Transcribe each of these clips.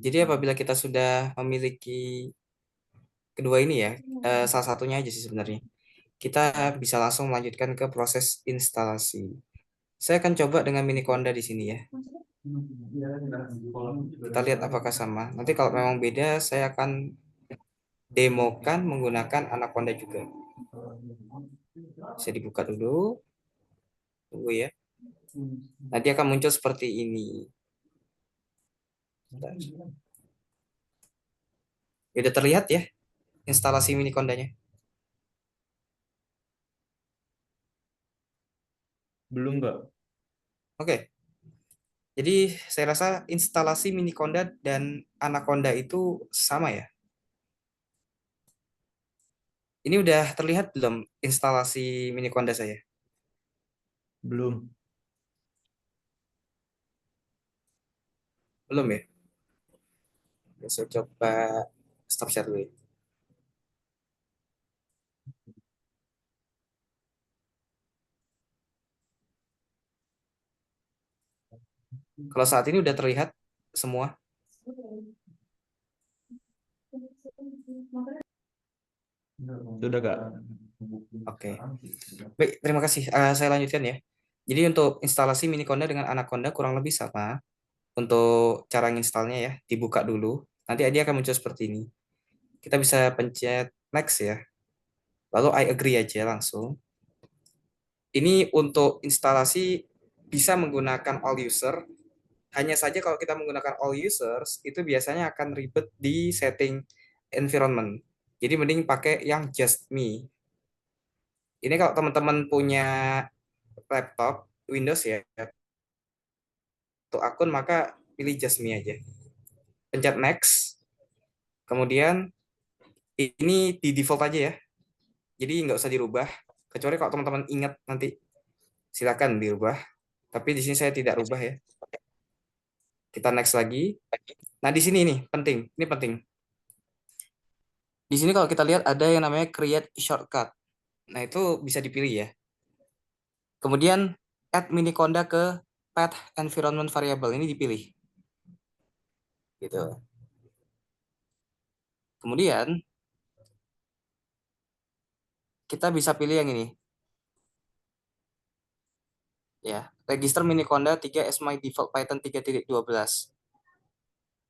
Jadi apabila kita sudah memiliki kedua ini ya, salah satunya aja sih sebenarnya, kita bisa langsung melanjutkan ke proses instalasi. Saya akan coba dengan mini Conda di sini ya. Kita lihat apakah sama. Nanti kalau memang beda, saya akan demokan menggunakan Anaconda juga. Saya dibuka dulu, tunggu ya. Nanti akan muncul seperti ini. Ya, udah terlihat ya instalasi mini Condanya. Belum nggak? Oke, jadi saya rasa instalasi mini Conda dan Anaconda itu sama ya. Ini udah terlihat belum instalasi mini Conda saya? Belum. Belum ya? Oke, saya coba stop share dulu ya. Kalau saat ini udah terlihat semua. Sudah nggak? Oke. Baik, terima kasih. Saya lanjutkan ya. Jadi untuk instalasi mini Conda dengan Anaconda kurang lebih sama. Untuk cara nginstalnya ya, dibuka dulu. Nanti dia akan muncul seperti ini. Kita bisa pencet next ya. Lalu I agree aja langsung. Ini untuk instalasi bisa menggunakan all user. Hanya saja kalau kita menggunakan all users, itu biasanya akan ribet di setting environment. Jadi mending pakai yang just me. Ini kalau teman-teman punya laptop Windows ya, untuk akun maka pilih just me aja. Pencet next. Kemudian ini di default aja ya. Jadi nggak usah dirubah. Kecuali kalau teman-teman ingat nanti silakan dirubah. Tapi di sini saya tidak rubah ya. Kita next lagi. Nah, di sini nih penting. Ini penting. Di sini kalau kita lihat ada yang namanya create shortcut. Nah, itu bisa dipilih ya. Kemudian add mini conda ke path environment variable ini dipilih. Gitu. Kemudian kita bisa pilih yang ini ya. Register mini conda 3 as my default Python 3.12.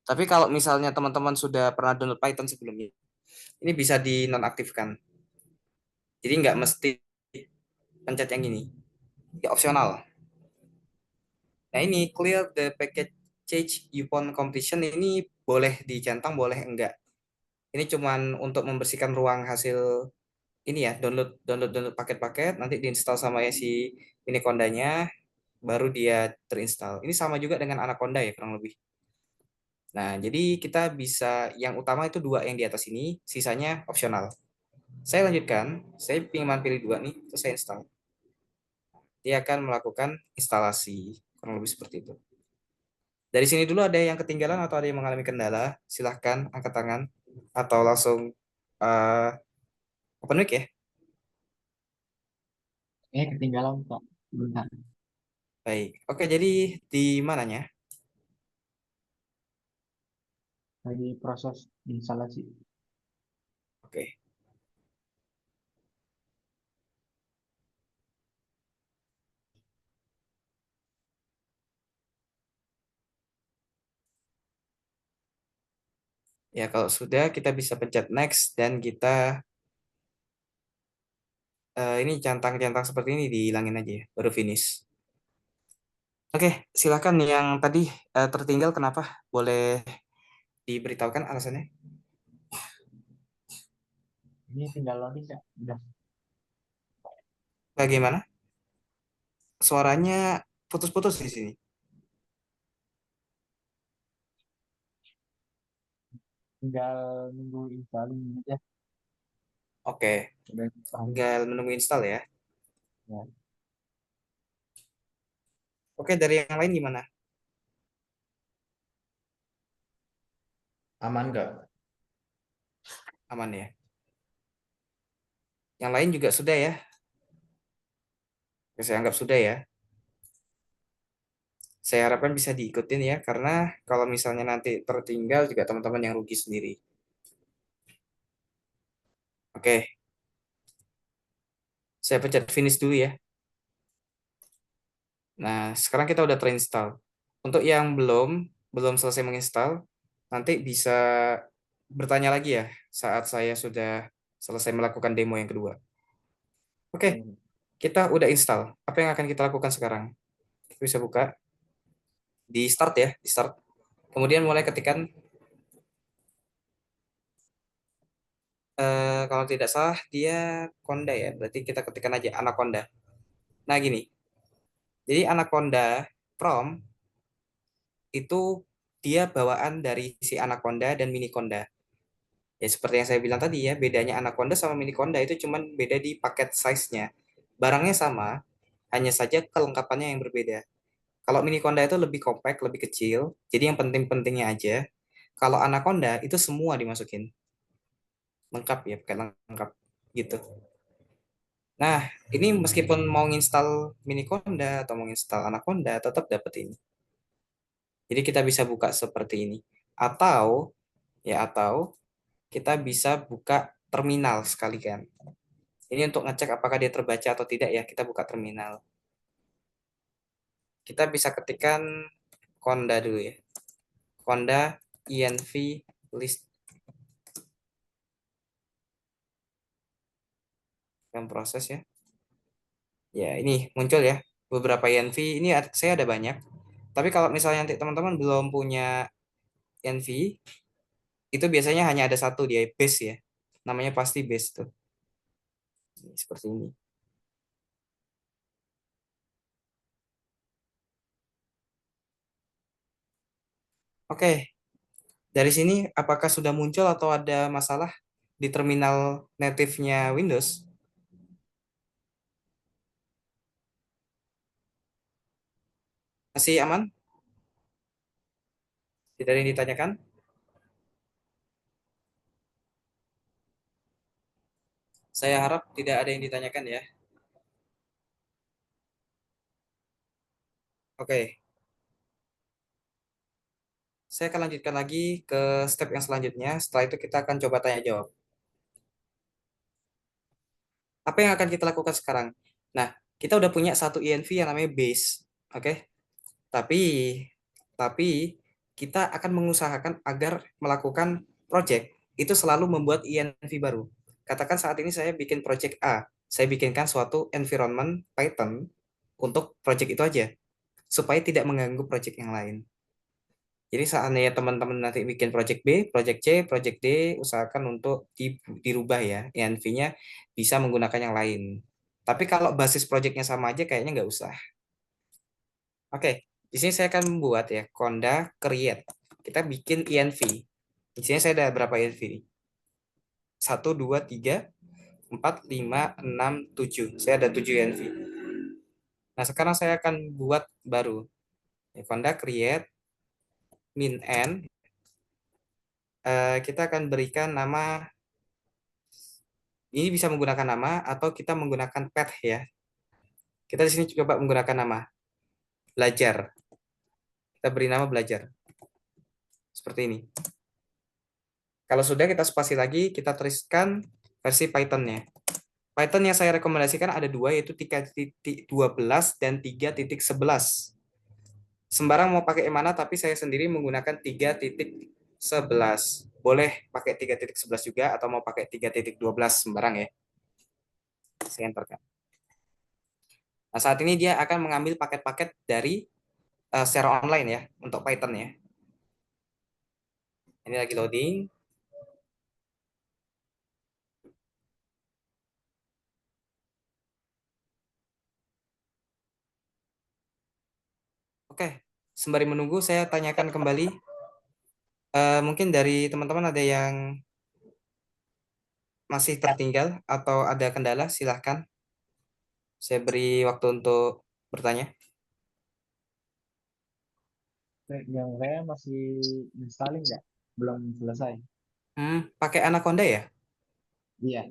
Tapi kalau misalnya teman-teman sudah pernah download Python sebelumnya, ini bisa dinonaktifkan. Jadi nggak mesti pencet yang ini. Ya opsional. Nah ini clear the package change upon completion ini boleh dicentang, boleh enggak. Ini cuman untuk membersihkan ruang hasil ini ya, download paket-paket, nanti diinstal sama ya si ini kondanya, baru dia terinstall. Ini sama juga dengan Anaconda ya kurang lebih. Nah, jadi kita bisa yang utama itu dua yang di atas ini, sisanya opsional. Saya lanjutkan, saya pilih dua nih, terus saya install. Dia akan melakukan instalasi, kurang lebih seperti itu. Dari sini dulu ada yang ketinggalan atau ada yang mengalami kendala, silahkan angkat tangan atau langsung uh, open mic ya. Ketinggalan Pak. Bentar. Baik, oke jadi di mananya? Lagi proses instalasi. Oke, ya kalau sudah kita bisa pencet next dan kita ini centang-centang seperti ini dihilangin aja ya, baru finish. Oke, silakan yang tadi tertinggal kenapa? Boleh diberitahukan alasannya? Ini tinggal loading Kak. Udah. Bagaimana? Suaranya putus-putus di sini. Tinggal nunggu installing aja. Oke, Udah install. tinggal menunggu install ya. Ya. Oke, dari yang lain gimana? Aman nggak? Aman ya. Yang lain juga sudah ya. Oke, saya anggap sudah ya. Saya harapkan bisa diikutin ya, karena kalau misalnya nanti tertinggal juga teman-teman yang rugi sendiri. Oke, saya pencet finish dulu ya. Nah, sekarang kita udah terinstall. Untuk yang belum belum selesai menginstal, nanti bisa bertanya lagi ya saat saya sudah selesai melakukan demo yang kedua. Oke, kita udah install. Apa yang akan kita lakukan sekarang? Kita bisa buka di start ya, di start. Kemudian mulai ketikkan, kalau tidak salah dia Conda ya, berarti kita ketikkan aja Anaconda. Nah gini, jadi Anaconda Prom itu dia bawaan dari si Anaconda dan Miniconda. Ya seperti yang saya bilang tadi ya, bedanya Anaconda sama Miniconda itu cuman beda di paket size-nya. Barangnya sama, hanya saja kelengkapannya yang berbeda. Kalau Miniconda itu lebih compact, lebih kecil, jadi yang penting-pentingnya aja. Kalau Anaconda itu semua dimasukin, lengkap ya, pakai lengkap gitu. Nah, ini meskipun mau install Miniconda atau mau install Anaconda, tetap dapat ini. Jadi kita bisa buka seperti ini. Atau kita bisa buka terminal sekalian. Ini untuk ngecek apakah dia terbaca atau tidak ya, kita buka terminal. Kita bisa ketikkan Conda dulu ya. Conda env list yang proses ya. Ya, ini muncul ya beberapa env. Ini saya ada banyak. Tapi kalau misalnya nanti teman-teman belum punya env, itu biasanya hanya ada satu dia base ya. Namanya pasti base tuh. Seperti ini. Oke, dari sini apakah sudah muncul atau ada masalah di terminal native-nya Windows? Masih aman? Tidak ada yang ditanyakan? Saya harap tidak ada yang ditanyakan ya. Oke, saya akan lanjutkan lagi ke step yang selanjutnya. Setelah itu kita akan coba tanya jawab. Apa yang akan kita lakukan sekarang? Nah, kita udah punya satu env yang namanya base. Oke, tapi tapi kita akan mengusahakan agar melakukan project itu selalu membuat env baru. Katakan saat ini saya bikin project A, saya bikinkan suatu environment Python untuk project itu aja supaya tidak mengganggu project yang lain. Jadi seandainya teman-teman nanti bikin project B, project C, project D, usahakan untuk dirubah ya, env-nya bisa menggunakan yang lain. Tapi kalau basis projectnya sama aja, kayaknya nggak usah. Oke, di sini saya akan membuat ya, Conda create. Kita bikin env. Di sini saya ada berapa env nih? 1, 2, 3, 4, 5, 6, 7. Saya ada 7 env. Nah, sekarang saya akan buat baru. Ya, Conda create min n. Kita akan berikan nama. Ini bisa menggunakan nama atau kita menggunakan path ya. Kita di sini coba menggunakan nama belajar. Kita beri nama belajar. Seperti ini. Kalau sudah kita spasi lagi, kita tuliskan versi Python-nya. Python yang saya rekomendasikan ada dua, yaitu 3.12 dan 3.11. Sembarang mau pakai yang mana, tapi saya sendiri menggunakan 3.11. Boleh pakai 3.11 juga, atau mau pakai 3.12 sembarang ya. Saya enterkan. Nah, saat ini dia akan mengambil paket-paket dari secara online ya untuk Python ya. Ini lagi loading. Oke, sembari menunggu saya tanyakan kembali. Mungkin dari teman-teman ada yang masih tertinggal atau ada kendala, silahkan. Saya beri waktu untuk bertanya. Yang saya masih installing nggak? Belum selesai. Pakai Anaconda ya? Iya.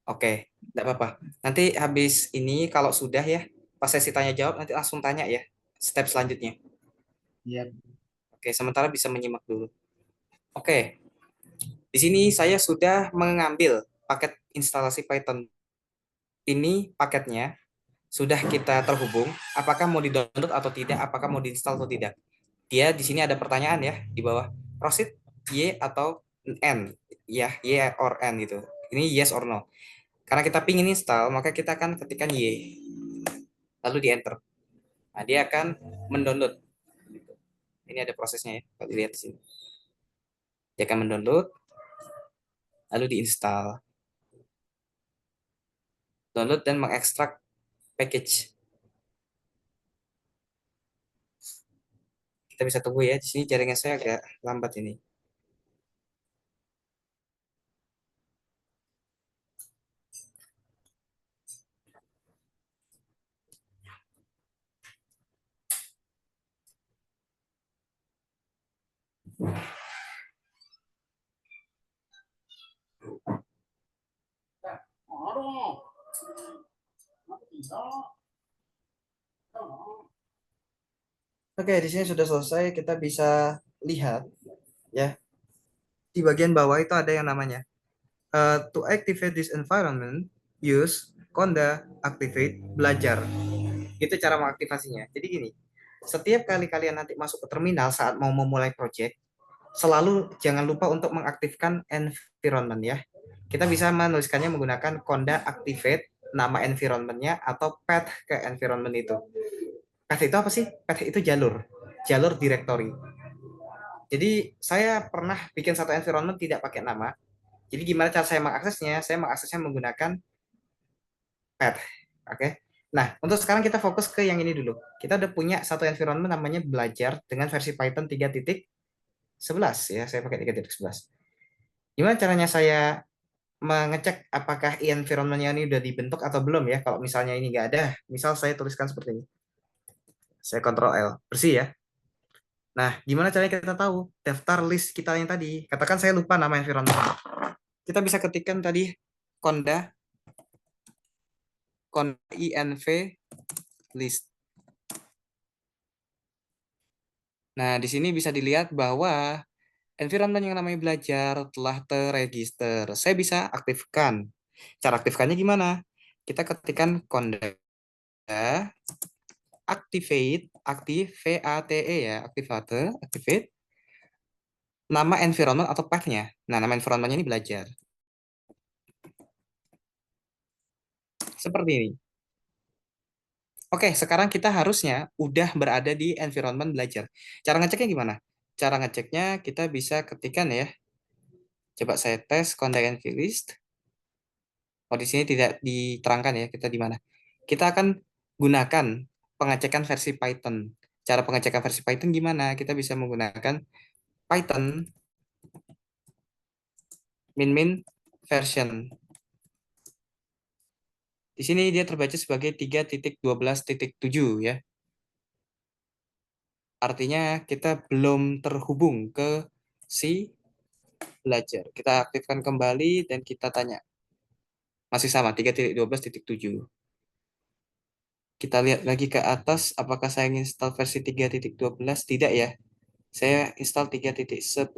Oke, tidak apa-apa. Nanti habis ini kalau sudah ya, pas sesi tanya jawab nanti langsung tanya ya, step selanjutnya. Iya. Oke, sementara bisa menyimak dulu. Oke, di sini saya sudah mengambil paket instalasi Python. Ini paketnya sudah kita terhubung. Apakah mau di-download atau tidak? Apakah mau diinstal atau tidak? Dia di sini ada pertanyaan ya di bawah. Proceed Y atau N? Ya, Y or N gitu. Ini yes or no. Karena kita pingin install, maka kita akan ketikkan Y, lalu di enter. Nah, dia akan mendownload. Ini ada prosesnya ya, kalau dilihat di sini. Dia akan mendownload, lalu diinstal. Download dan mengekstrak package. Kita bisa tunggu ya. Di sini jaringan saya agak lambat ini. Oke, di sini sudah selesai. Kita bisa lihat ya. Di bagian bawah itu ada yang namanya to activate this environment, use Conda activate belajar. Itu cara mengaktifasinya. Jadi gini, setiap kali kalian nanti masuk ke terminal saat mau memulai project, selalu jangan lupa untuk mengaktifkan environment ya. Kita bisa menuliskannya menggunakan Conda activate nama environmentnya atau path ke environment itu. Path itu apa sih? Path itu jalur directory. Jadi saya pernah bikin satu environment tidak pakai nama. Jadi gimana cara saya mengaksesnya? Saya mengaksesnya menggunakan path. Oke. Nah, untuk sekarang kita fokus ke yang ini dulu. Kita udah punya satu environment namanya belajar dengan versi Python 3.11 ya. Saya pakai 3.11. Gimana caranya saya mengecek apakah environment-nya ini udah dibentuk atau belum ya? Kalau misalnya ini nggak ada, misal saya tuliskan seperti ini. Saya Ctrl L, bersih ya. Nah, gimana caranya kita tahu daftar list kita yang tadi? Katakan saya lupa nama environment. Kita bisa ketikkan tadi conda inv list. Nah, di sini bisa dilihat bahwa environment yang namanya belajar telah terregister. Saya bisa aktifkan. Cara aktifkannya gimana? Kita ketikkan conda activate, active, VATE ya, activate, nama environment atau path-nya. Nah, nama environment-nya ini belajar. Seperti ini. Oke, sekarang kita harusnya udah berada di environment belajar. Cara ngeceknya gimana? Cara ngeceknya kita bisa ketikkan ya. Coba saya tes content list. Oh, di sini tidak diterangkan ya kita di mana. Kita akan gunakan pengecekan versi Python. Cara pengecekan versi Python gimana? Kita bisa menggunakan Python min version. Di sini dia terbaca sebagai 3.12.7 ya. Artinya kita belum terhubung ke si belajar. Kita aktifkan kembali dan kita tanya. Masih sama 3.12.7. Kita lihat lagi ke atas apakah saya install versi 3.12. Tidak ya. Saya install 3.11.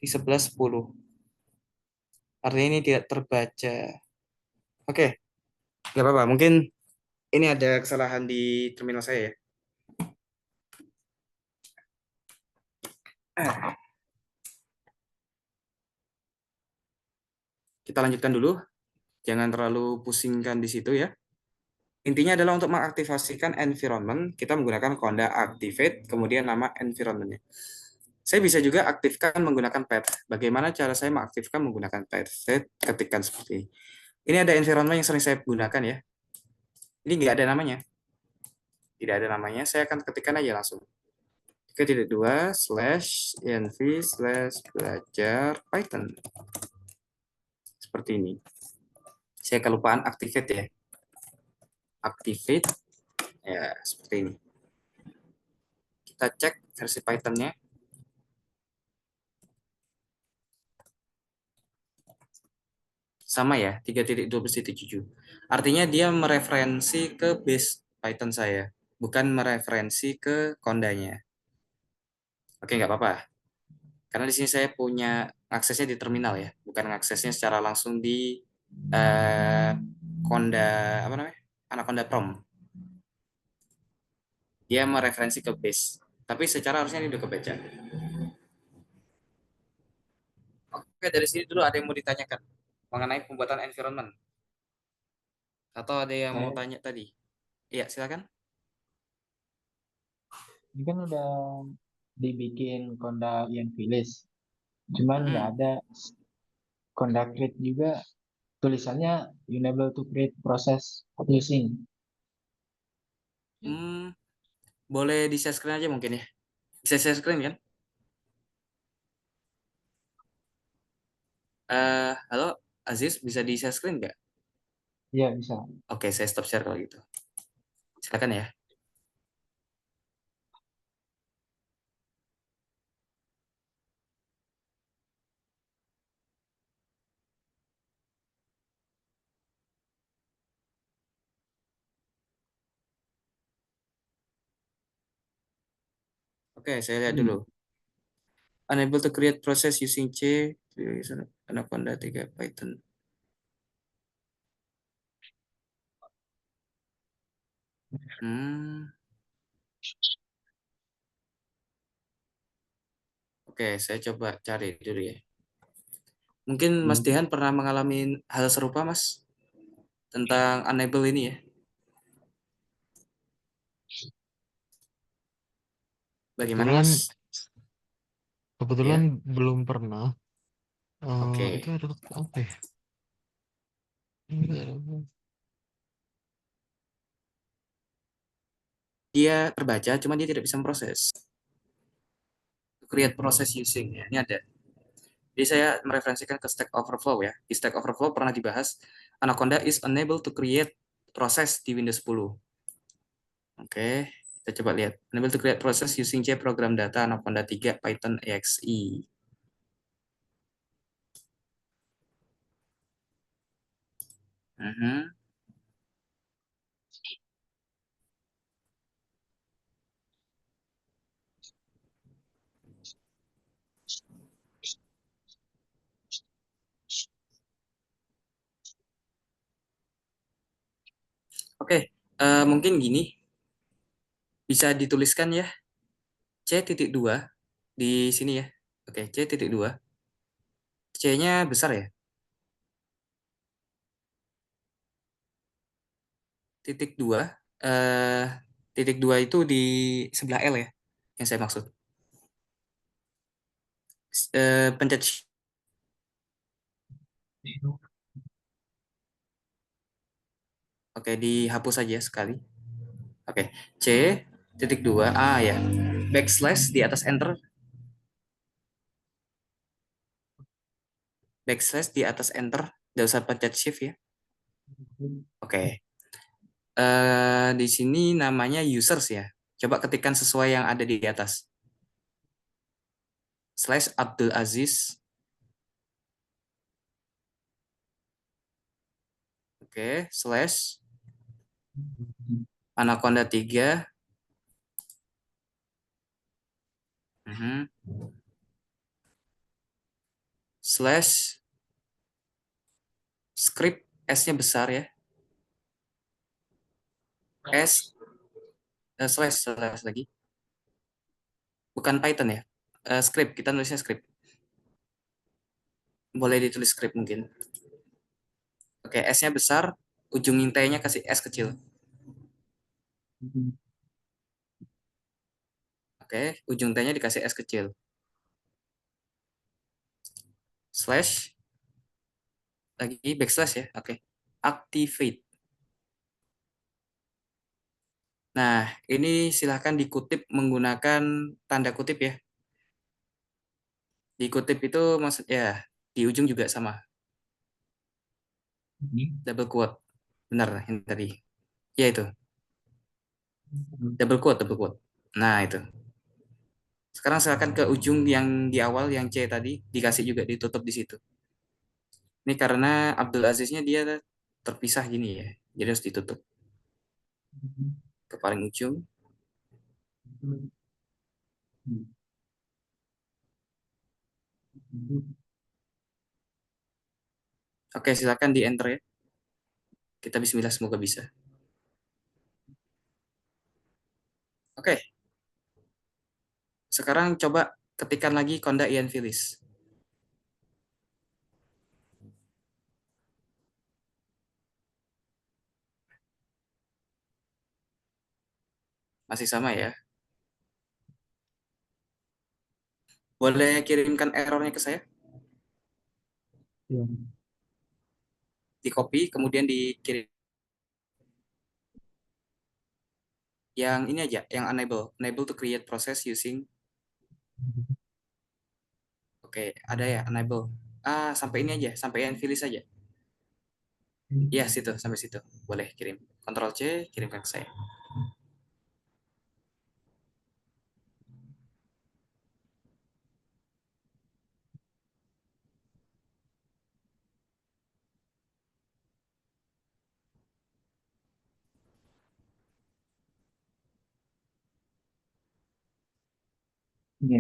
Di 11.10. Artinya ini tidak terbaca. Oke, nggak apa-apa. Mungkin ini ada kesalahan di terminal saya ya. Kita lanjutkan dulu. Jangan terlalu pusingkan di situ ya. Intinya adalah untuk mengaktifasikan environment, kita menggunakan Conda activate, kemudian nama environment-nya. Saya bisa juga aktifkan menggunakan path. Bagaimana cara saya mengaktifkan menggunakan path? Saya ketikkan seperti ini. Ini ada environment yang sering saya gunakan ya. Ini nggak ada namanya. Tidak ada namanya, saya akan ketikkan aja langsung. 3.2/env/belajar Python. Seperti ini. Saya kelupaan activate ya. Activate, ya seperti ini. Kita cek versi Python-nya. Sama ya, 3.12.7. Artinya dia mereferensi ke base Python saya. bukan mereferensi ke kondanya. Oke, nggak apa-apa. Karena di sini saya punya aksesnya di terminal ya, bukan aksesnya secara langsung di eh, konda apa namanya? Anaconda Prom. Dia mereferensi ke base. Tapi secara harusnya ini udah kebaca. Oke, dari sini dulu ada yang mau ditanyakan mengenai pembuatan environment. Atau ada yang mau Saya tanya tadi? Iya, silakan. ini kan udah dibikin Konda Ian Village, cuman nggak Mm-mm. ada Konda Create juga tulisannya unable to create process using. Hmm, boleh di share screen aja mungkin ya. Bisa share screen kan? Halo, Aziz, bisa di share screen nggak? Iya bisa. Oke, saya stop share kalau gitu. Silakan ya. Oke, saya lihat dulu. Unable to create process using C, Anaconda 3 Python. Hmm, oke, saya coba cari dulu ya. Mungkin Mas Hmm. Dehan pernah mengalami hal serupa, Mas, tentang unable ini ya. Bagaimana, Kebetulan Mas? kebetulan Ya, belum pernah. Itu oke. ada apa ya? Ini Dia terbaca, cuma dia tidak bisa memproses. Create process using ya. Ini ada. Jadi saya mereferensikan ke Stack Overflow ya. Di Stack Overflow pernah dibahas Anaconda is unable to create process di Windows 10. Oke, kita coba lihat. Unable to create process using C program data Anaconda 3 Python exe. Mhm. Oke, mungkin gini, bisa dituliskan ya C.2 di sini ya. Oke, C.2. C-nya besar ya. Titik dua. eh Titik dua itu di sebelah L ya, yang saya maksud. Pencet Oke, dihapus saja sekali. Oke, C.2 ya. Backslash di atas enter, backslash di atas enter. Tidak usah pencet shift ya. Oke. Di sini namanya users ya. Coba ketikkan sesuai yang ada di atas. Slash Abdul Aziz. Oke, slash Anaconda 3. Mhm. Slash script S-nya besar ya. S slash lagi. Bukan Python ya. Script, kita nulisnya script. Boleh ditulis script mungkin. Oke, S-nya besar, ujung T-nya kasih S kecil. Oke, ujung T-nya dikasih S kecil. Slash, lagi backslash ya. Oke. Activate. Nah, ini silahkan dikutip menggunakan tanda kutip ya. Dikutip itu maksud ya, di ujung juga sama. Double quote. Benar yang tadi. Ya itu. Double quote, double quote. Nah, itu. Sekarang silakan ke ujung yang di awal yang C tadi dikasih juga ditutup di situ. Ini karena Abdul Aziznya dia terpisah gini ya. Jadi harus ditutup ke paling ujung. Oke, silakan di enter ya. Kita bismillah semoga bisa. Oke, sekarang coba ketikkan lagi Konda Ian Filis. Masih sama ya. Boleh kirimkan errornya ke saya? Ya. Di copy, kemudian dikirim. Yang ini aja, yang unable. Unable to create process using. Oke, ada ya, unable. Sampai ini aja, sampai Ian Filis aja. Iya, situ, sampai situ. Boleh kirim. Ctrl C, kirimkan ke saya. Ya.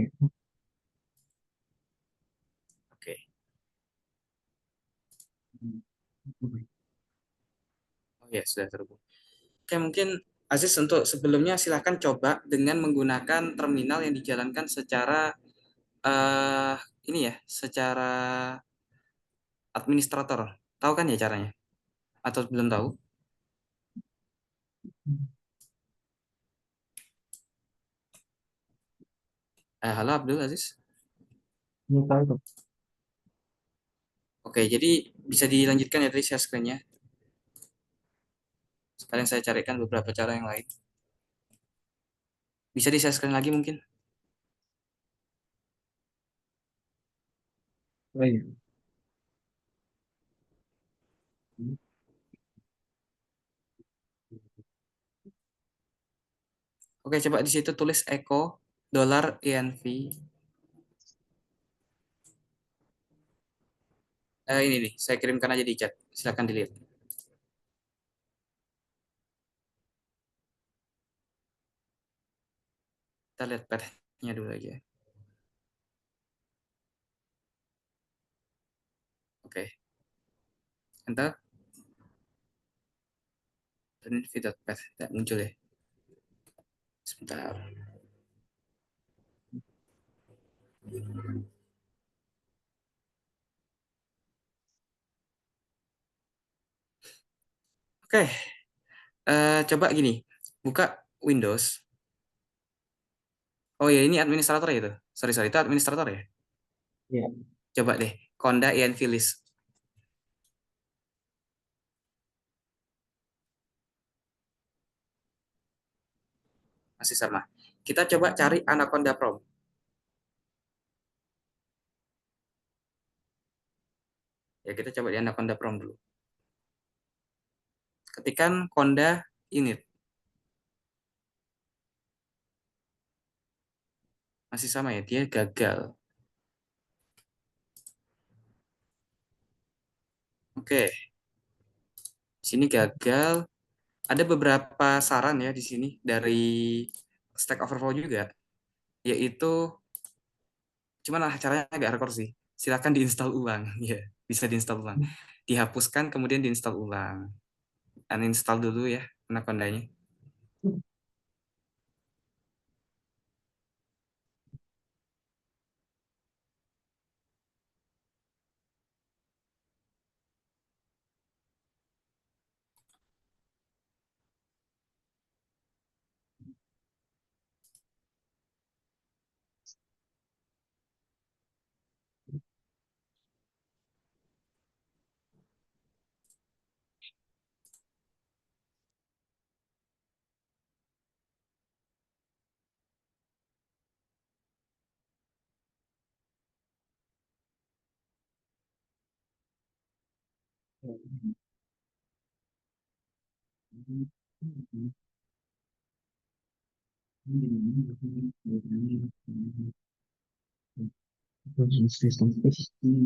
Oke. Oh ya, sudah terhubung. Oke, mungkin Aziz untuk sebelumnya silahkan coba dengan menggunakan terminal yang dijalankan secara eh ini ya, secara administrator. Tahu kan ya caranya? Atau belum tahu? Halo Abdul Aziz. Ini tahu tuh. Oke, jadi bisa dilanjutkan ya tadi share screen-nya. Sekalian saya carikan beberapa cara yang lain. Bisa di share screen lagi mungkin? Oh, iya. Oke, coba di situ tulis echo dollar ENV. Ini nih, saya kirimkan aja di chat. Silakan dilihat. Kita lihat path-nya dulu aja. Oke, enter. Dan ini path tidak muncul ya. Sebentar. Oke, coba gini. Buka Windows. Oh ya, ini administrator ya itu. Sorry, sorry, itu administrator ya. Ya. Coba deh, Konda Ian Filis. Masih sama. Kita coba cari Anaconda Prom. Ya, kita coba di Anaconda Prom dulu. Ketikan Konda init. Masih sama ya, dia gagal. Oke, di sini gagal. Ada beberapa saran ya di sini dari Stack Overflow juga, yaitu cuman caranya agak hardcore sih. Silakan diinstal ulang, ya bisa diinstal ulang. Dihapuskan kemudian diinstal ulang. Uninstall dulu ya Anacondanya.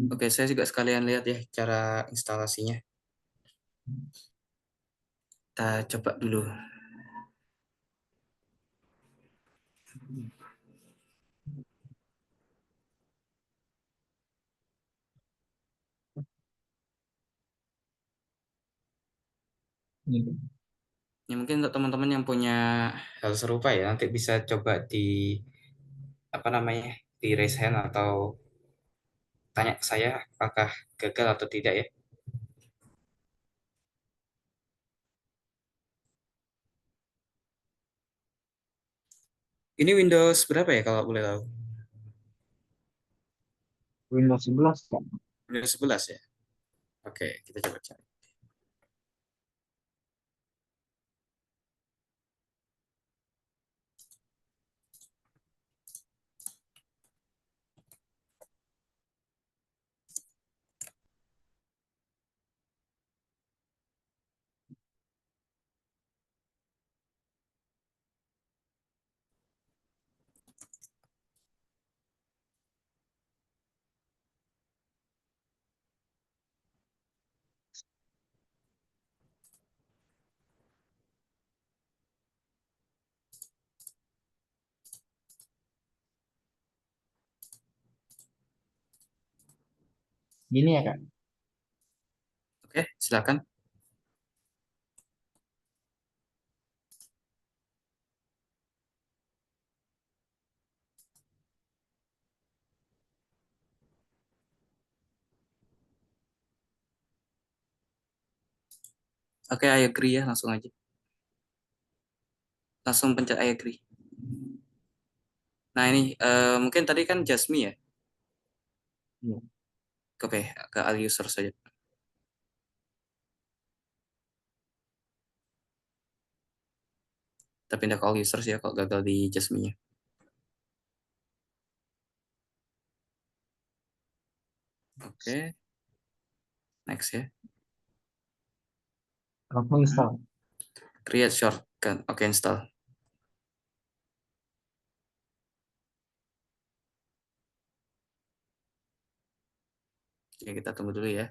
Oke, saya juga sekalian lihat ya cara instalasinya. Kita coba dulu. Ini. Ya mungkin untuk teman-teman yang punya hal serupa ya nanti bisa coba di apa namanya di raise hand atau tanya ke saya apakah gagal atau tidak ya. Ini Windows berapa ya kalau boleh tahu? Windows 11 kan. Windows 11 ya. Oke, kita coba cari. Gini ya Kak. Oke, silakan. Oke, I agree ya, langsung aja. Langsung pencet I agree. Nah, ini mungkin tadi kan Jasmine ya. Iya. Oke, ke all user saja. Kita pindah ke all users ya kalau gagal di Jasmine-nya. Oke, next ya. Langsung install. Create shortcut. Oke, install. Oke, kita tunggu dulu ya.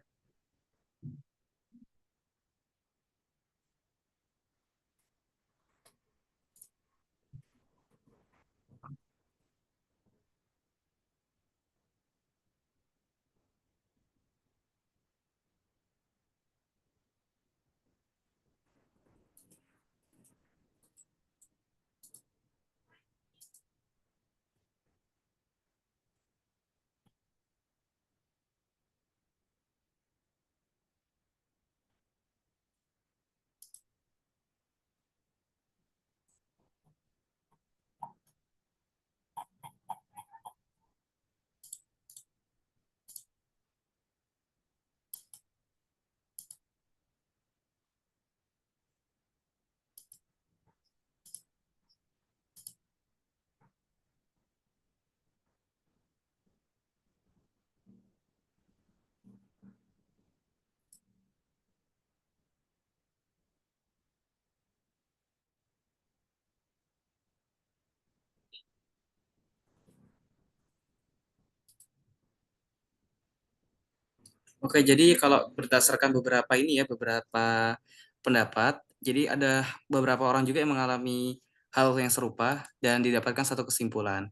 Oke, jadi kalau berdasarkan beberapa ini ya, beberapa pendapat, jadi ada beberapa orang juga yang mengalami hal yang serupa dan didapatkan satu kesimpulan.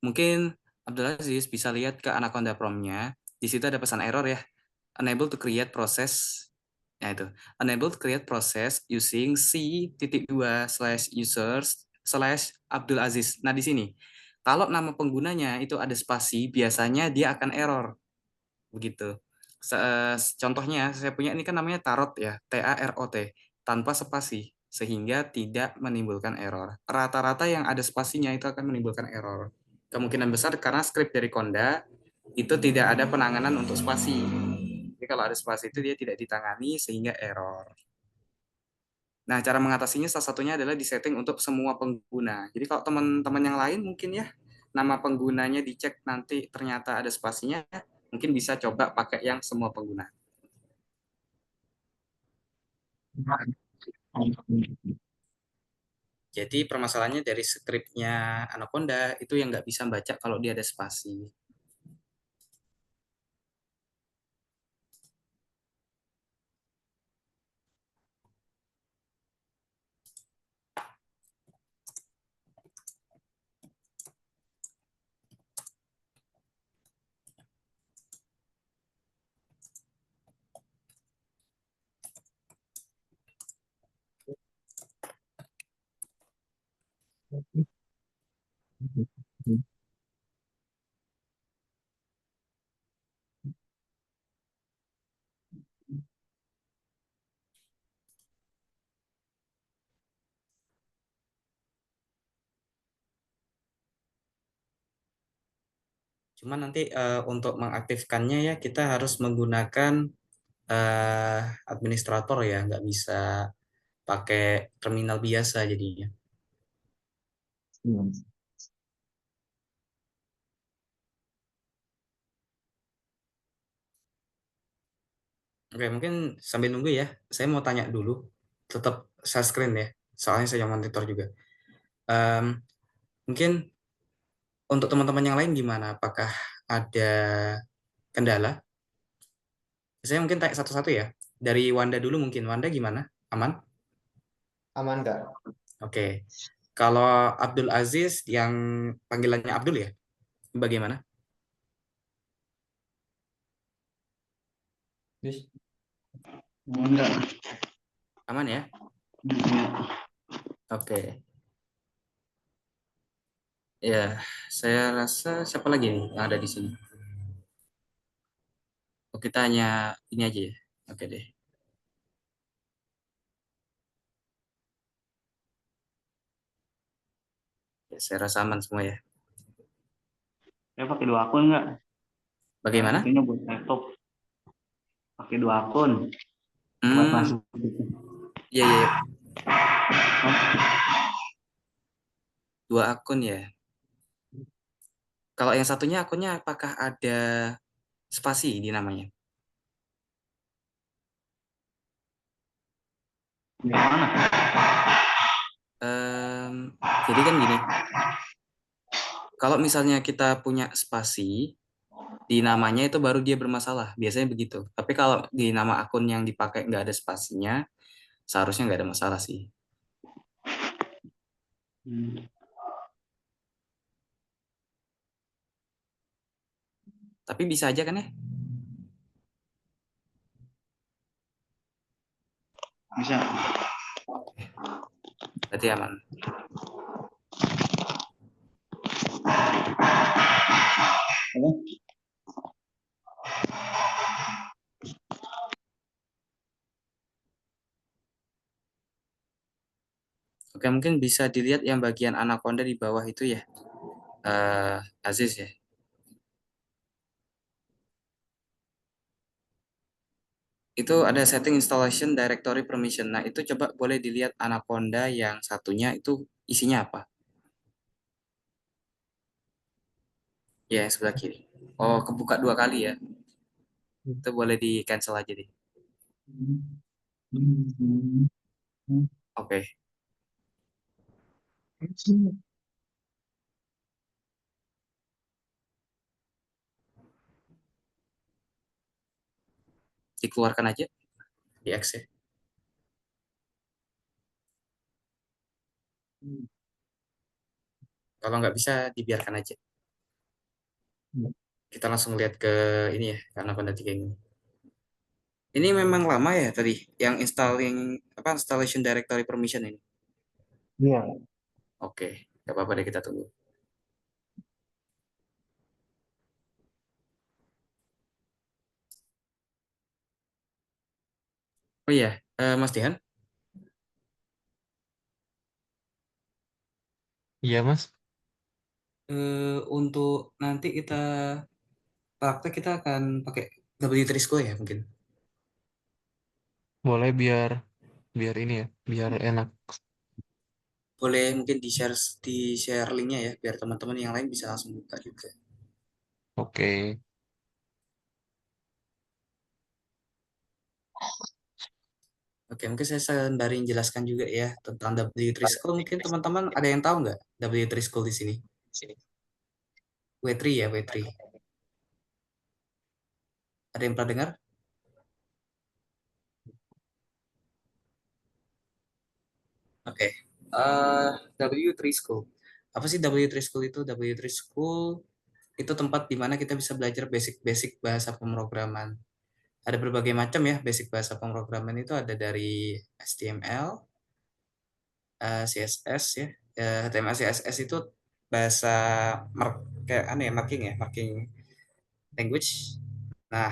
Mungkin Abdul Aziz bisa lihat ke Anaconda Prompt-nya. Di situ ada pesan error ya. Unable to create process. Ya itu. Unable to create process using C.2/users/Abdul Aziz. Nah, di sini. Kalau nama penggunanya itu ada spasi, biasanya dia akan error. Begitu. Contohnya, saya punya ini kan namanya tarot ya. TAROT. Tanpa spasi. Sehingga tidak menimbulkan error. Rata-rata yang ada spasinya itu akan menimbulkan error. Kemungkinan besar karena script dari Conda itu tidak ada penanganan untuk spasi. Jadi kalau ada spasi itu dia tidak ditangani sehingga error. Nah, cara mengatasinya salah satunya adalah disetting untuk semua pengguna. Jadi kalau teman-teman yang lain mungkin ya nama penggunanya dicek nanti ternyata ada spasinya, mungkin bisa coba pakai yang semua pengguna. Jadi permasalahannya dari scriptnya Anaconda itu yang nggak bisa baca kalau dia ada spasi. Cuma nanti untuk mengaktifkannya ya kita harus menggunakan eh, administrator ya, nggak bisa pakai terminal biasa jadinya. Hmm. Oke, mungkin sambil nunggu ya, saya mau tanya dulu, tetap share screen ya, soalnya saya monitor juga. Em, Mungkin untuk teman-teman yang lain gimana? Apakah ada kendala? Saya mungkin tanya satu-satu ya. Dari Wanda dulu mungkin. Wanda gimana? Aman? Aman nggak? Oke. Kalau Abdul Aziz yang panggilannya Abdul ya, bagaimana? Yes. Enggak. Aman ya? Enggak. Oke. Ya, saya rasa siapa lagi nih yang ada di sini? Oh, kita hanya ini aja ya. Oke deh. Ya, saya rasa aman semua ya. Saya pakai dua akun nggak? Bagaimana? Itunya buat laptop. Pakai dua akun buat Hmm, masuk. iya, iya, iya. Dua akun ya. Kalau yang satunya akunnya apakah ada spasi di namanya? Gimana? Em, jadi kan gini, kalau misalnya kita punya spasi di namanya itu baru dia bermasalah, biasanya begitu. Tapi kalau di nama akun yang dipakai nggak ada spasinya, seharusnya nggak ada masalah sih. Hmm. Tapi bisa aja kan ya? Bisa. Berarti aman. Oke, mungkin bisa dilihat yang bagian anaconda di bawah itu ya, eh Aziz ya. Itu ada setting installation directory permission. Nah, itu coba boleh dilihat anaconda yang satunya itu isinya apa? Ya, yang sebelah kiri. Oh, kebuka dua kali ya. Itu boleh di cancel aja deh. Oke, dikeluarkan aja di X ya. Kalau nggak bisa, dibiarkan aja. Kita langsung lihat ke ini ya, karena Anaconda 3 ini. Ini memang lama ya tadi, yang installing apa installation directory permission ini. Iya. Oke, nggak apa-apa deh kita tunggu. Oh iya, Mas Dian, Iya, Mas. untuk nanti kita praktek kita akan pakai W3 School ya mungkin. Boleh biar biar ini ya, biar enak. Boleh mungkin di share linknya ya, biar teman-teman yang lain bisa langsung buka juga. Oke. Oke, mungkin saya sembari menjelaskan juga ya tentang W3 School. Mungkin teman-teman ada yang tahu nggak W3 School di sini? W3 ya, W3. Ada yang pernah dengar? Oke. W3 School. Apa sih W3 School itu? W3 School itu tempat di mana kita bisa belajar basic-basic bahasa pemrograman. Ada berbagai macam ya basic bahasa pemrograman itu ada dari HTML, CSS ya, HTML CSS itu bahasa kayak aneh ya, marking language. Nah,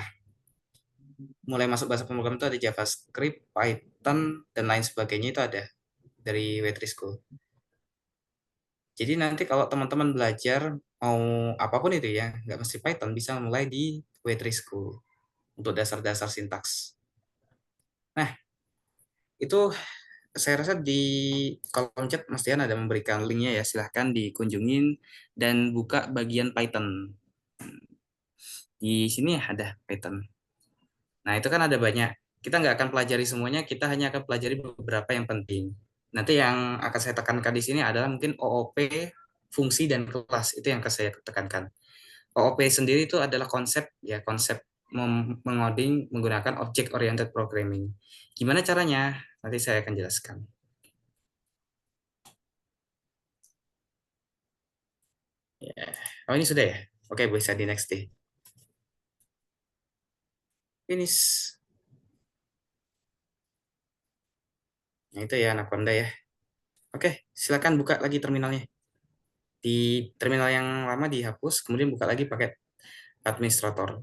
mulai masuk bahasa pemrograman itu ada JavaScript, Python, dan lain sebagainya itu ada dari Wetrisco. Jadi nanti kalau teman-teman belajar mau apapun itu ya, nggak mesti Python, bisa mulai di Wetrisco untuk dasar-dasar sintaks. Nah, itu saya rasa di kolom chat Mas Dian ada memberikan linknya ya, silahkan dikunjungin dan buka bagian Python. Di sini ada Python. Nah, itu kan ada banyak. Kita nggak akan pelajari semuanya, kita hanya akan pelajari beberapa yang penting. Nanti yang akan saya tekankan di sini adalah mungkin OOP, fungsi, dan kelas. Itu yang akan saya tekankan. OOP sendiri itu adalah konsep, ya konsep mengoding menggunakan Object Oriented Programming. Gimana caranya? Nanti saya akan jelaskan. Ya. Oh, ini sudah ya? Oke, bisa di next deh. Finish. Nah, itu ya Anaconda ya. Oke, silakan buka lagi terminalnya. Di terminal yang lama dihapus, kemudian buka lagi pakai administrator.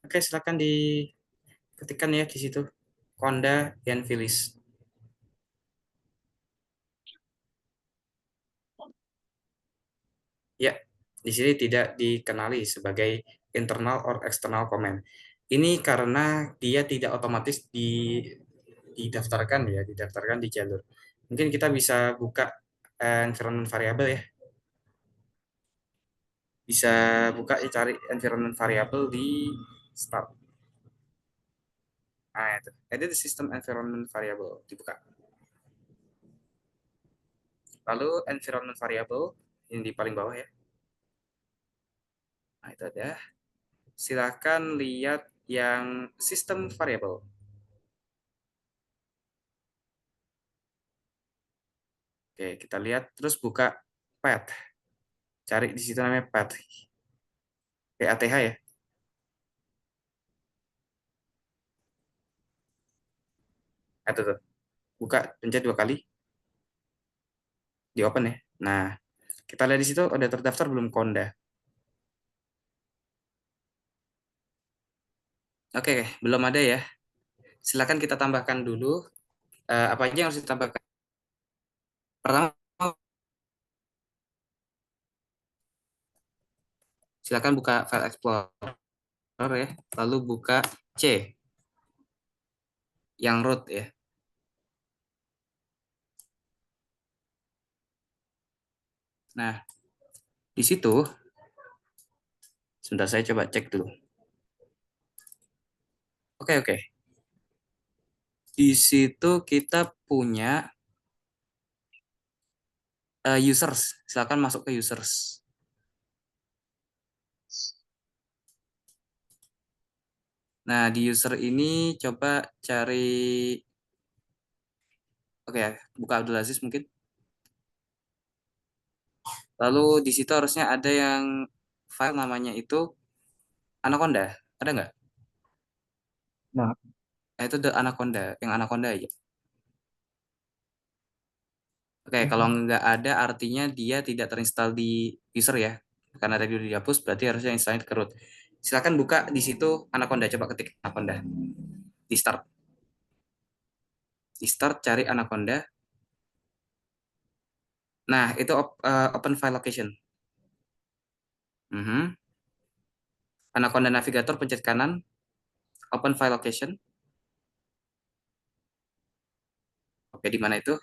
Oke, silakan diketikkan ya di situ. Conda dan Phyllis. Ya, di sini tidak dikenali sebagai internal or external comment. Ini karena dia tidak otomatis didaftarkan di jalur. Mungkin kita bisa buka environment variable ya. Bisa buka cari environment variable di start. Nah, itu. Edit system environment variable dibuka. Lalu environment variable ini di paling bawah ya. Nah, itu ada. Silakan lihat yang system variable. Oke, kita lihat terus buka path. Cari di situ namanya path. PATH ya. Itu tuh. Buka, pencet 2 kali. Di open ya. Nah, kita lihat di situ ada terdaftar belum Conda. Oke, belum ada ya. Silakan kita tambahkan dulu. Apa aja yang harus ditambahkan? Pertama, silakan buka file explorer ya. Lalu buka C yang root ya. Nah, di situ sebentar saya coba cek dulu. Oke. Di situ kita punya users. Silakan masuk ke users. Nah, di user ini coba cari oke ya, buka Abdulaziz mungkin. Lalu di situ harusnya ada yang file namanya itu Anaconda. Ada nggak? Nah, Nah, itu the Anaconda, yang Anaconda aja. Oke, kalau nggak ada artinya dia tidak terinstall di user ya. Karena tadi udah dihapus, berarti harusnya install ke root. Silakan buka di situ Anaconda, coba ketik Anaconda. Di start. Di start cari Anaconda. Nah, itu open file location. Mhm. Anaconda Navigator pencet kanan, open file location. Oke, di mana itu?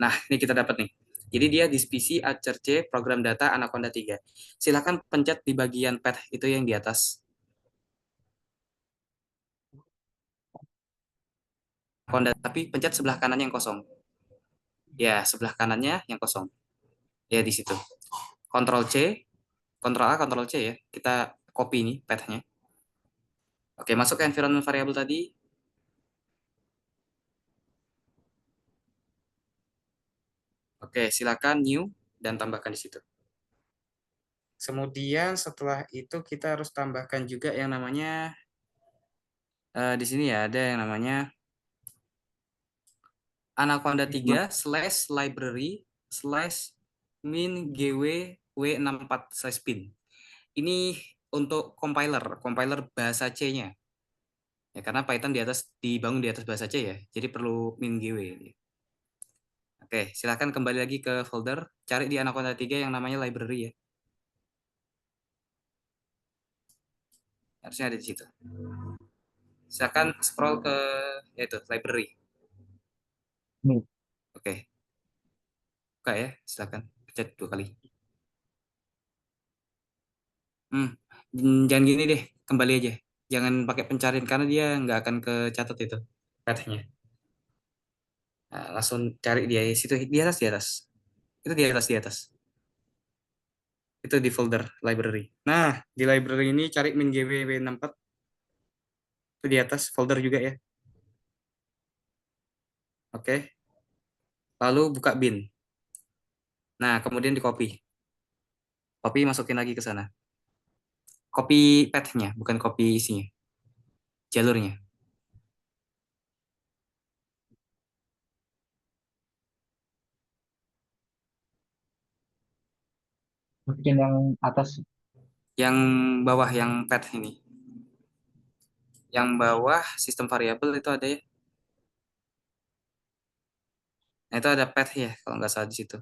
Nah, ini kita dapat nih. Jadi dia di PC Archer C program data Anaconda 3. Silakan pencet di bagian path itu yang di atas. Anaconda, tapi pencet sebelah kanannya yang kosong. Ya, sebelah kanannya yang kosong. Ya, di situ. Ctrl C, Ctrl A, Ctrl C ya. Kita copy ini path-nya. Oke, masuk ke environment variable tadi. Oke, silakan new dan tambahkan di situ. Kemudian setelah itu kita harus tambahkan juga yang namanya Di sini ya ada yang namanya Anaconda 3 slash library slash min gw w64 slash bin. Ini untuk compiler bahasa C-nya. Ya, karena Python dibangun di atas bahasa C ya, jadi perlu min gw. Oke, silahkan kembali lagi ke folder, cari di Anaconda 3 yang namanya library ya. Harusnya ada di situ. Silahkan scroll ke yaitu library. Nih, Oke, buka ya, silahkan pencet 2 kali. Jangan gini deh, kembali aja. Jangan pakai pencarian karena dia nggak akan kecatat itu path-nya. Nah, langsung cari dia di situ di atas di atas. Itu di atas di atas. Itu di folder library. Nah, di library ini cari min.gw64 itu di atas folder juga ya. Oke. Lalu buka bin. Nah, kemudian di copy. Copy masukin lagi ke sana. Copy path-nya, bukan copy isinya. Jalurnya. mungkin yang atas. Yang bawah yang path ini. Yang bawah sistem variabel itu ada ya. Nah, itu ada path ya, kalau nggak salah di situ.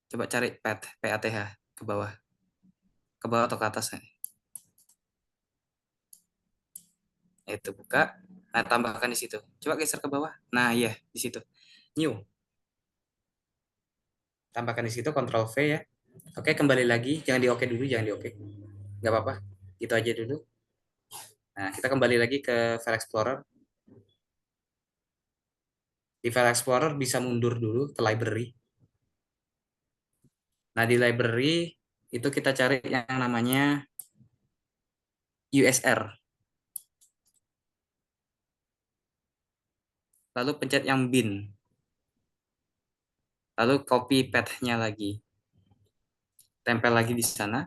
Coba cari path, PATH ke bawah. Ke bawah atau ke atas ya. Itu buka. Nah, tambahkan di situ. Coba geser ke bawah. Nah, iya, di situ. New. Tambahkan di situ, Ctrl V ya. Oke, kembali lagi. Jangan di oke dulu, jangan di oke. Nggak apa-apa. Gitu aja dulu. Nah, kita kembali lagi ke File Explorer. Di File Explorer bisa mundur dulu ke Library. Nah, di Library itu kita cari yang namanya USR. Lalu pencet yang bin. Lalu copy path-nya lagi. Tempel lagi di sana.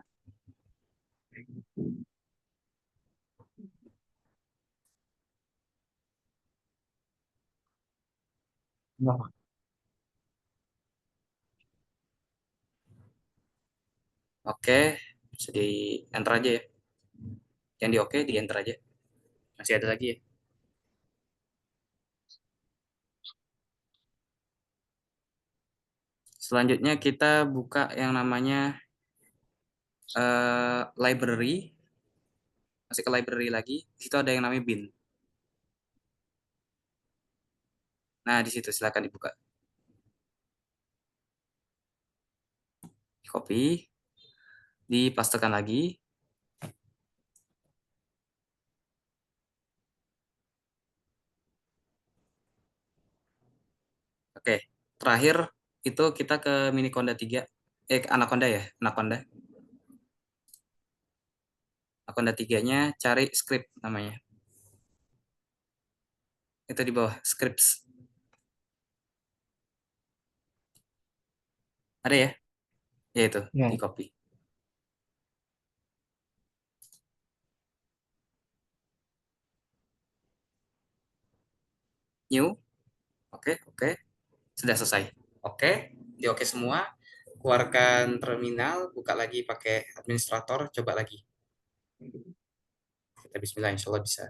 Nah, Oke, bisa di enter aja ya. Yang di oke, di enter aja. Masih ada lagi ya. Selanjutnya kita buka yang namanya library. Masih ke library lagi. Di situ ada yang namanya bin. Nah, di situ silakan dibuka. Copy, dipastekan lagi. Oke, terakhir itu kita ke Miniconda 3. Anaconda ya, Anaconda. Anaconda 3-nya cari script namanya. Itu di bawah, scripts. Ada ya? Ya itu, ya, di copy. New, oke, oke. Sudah selesai. Oke, di oke semua. Keluarkan terminal, buka lagi pakai administrator, coba lagi. Kita bismillah, insya Allah bisa.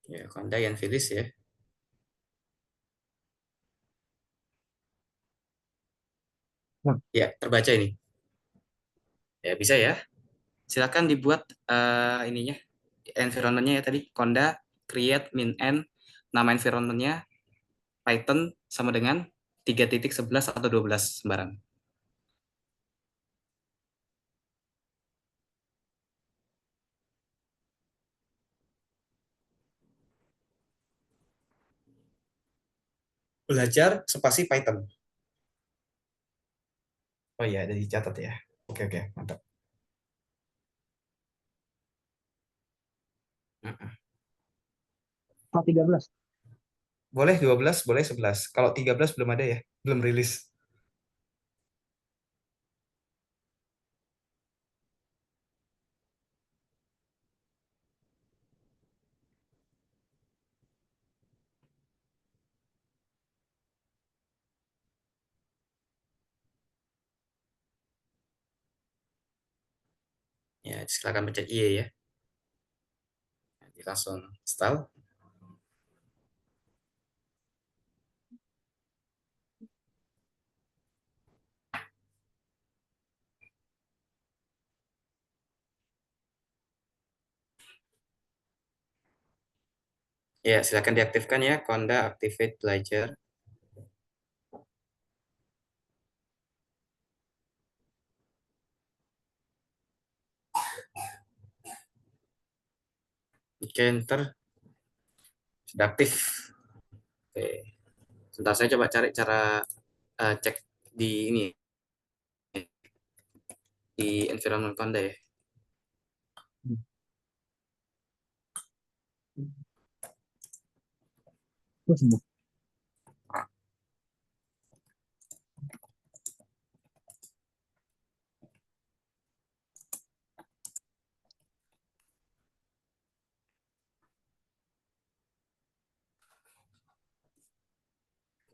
Ya, Konda yang Filis ya. nah, Ya, terbaca ini. Ya, bisa ya. Silakan dibuat ininya, environment-nya ya tadi. Konda, create, min, n, nama environment-nya, Python sama dengan 3.11 atau 12 sembarang. Belajar spasi Python. Oh iya, ada dicatat ya. Oke, oke, mantap. Pak 13. Boleh 12, boleh 11. Kalau 13 belum ada ya, belum rilis. Ya, silakan pencet iya ya. Nanti langsung install. Ya, silakan diaktifkan ya, Conda Activate Belajar. Oke, enter. Sudah aktif. Oke. Sebentar saya coba cari cara cek di ini di environment Conda ya. Terus sembuh.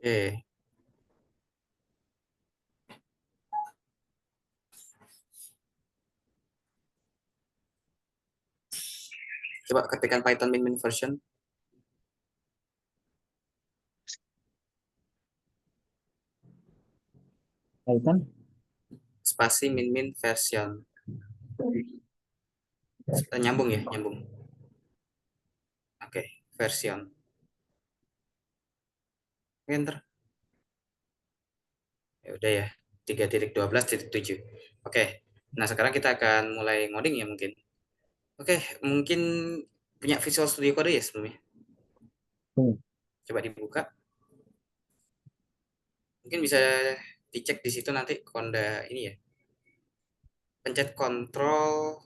Oke. Coba ketikkan Python min version Python. spasi min version. Nyambung ya, nyambung. Oke, version. Oke, enter. Ya udah ya. 3.12.7. Oke. Nah, sekarang kita akan mulai ngoding ya mungkin. Oke, mungkin punya Visual Studio Code ya sebelumnya. Hmm. Coba dibuka. Mungkin bisa dicek di situ nanti Konda ini ya. Pencet kontrol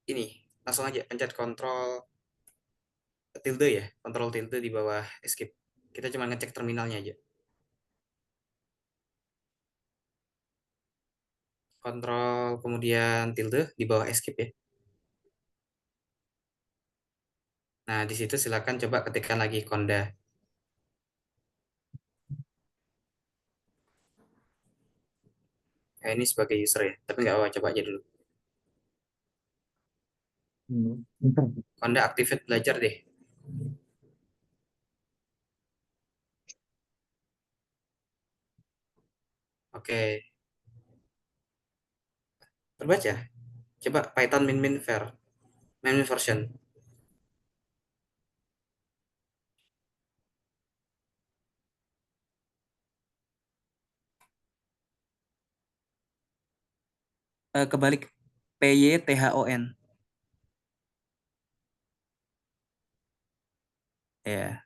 ini. Langsung aja pencet kontrol tilde ya. Kontrol tilde di bawah escape. Kita cuma ngecek terminalnya aja. Kontrol kemudian tilde di bawah escape ya. Nah, di situ silakan coba ketikkan lagi Konda. Ini sebagai user ya, tapi nggak apa-apa, coba aja dulu. Enter. Konda activate belajar deh. Oke, terbaca. Coba Python min version. Kebalik PYTHON. Ya,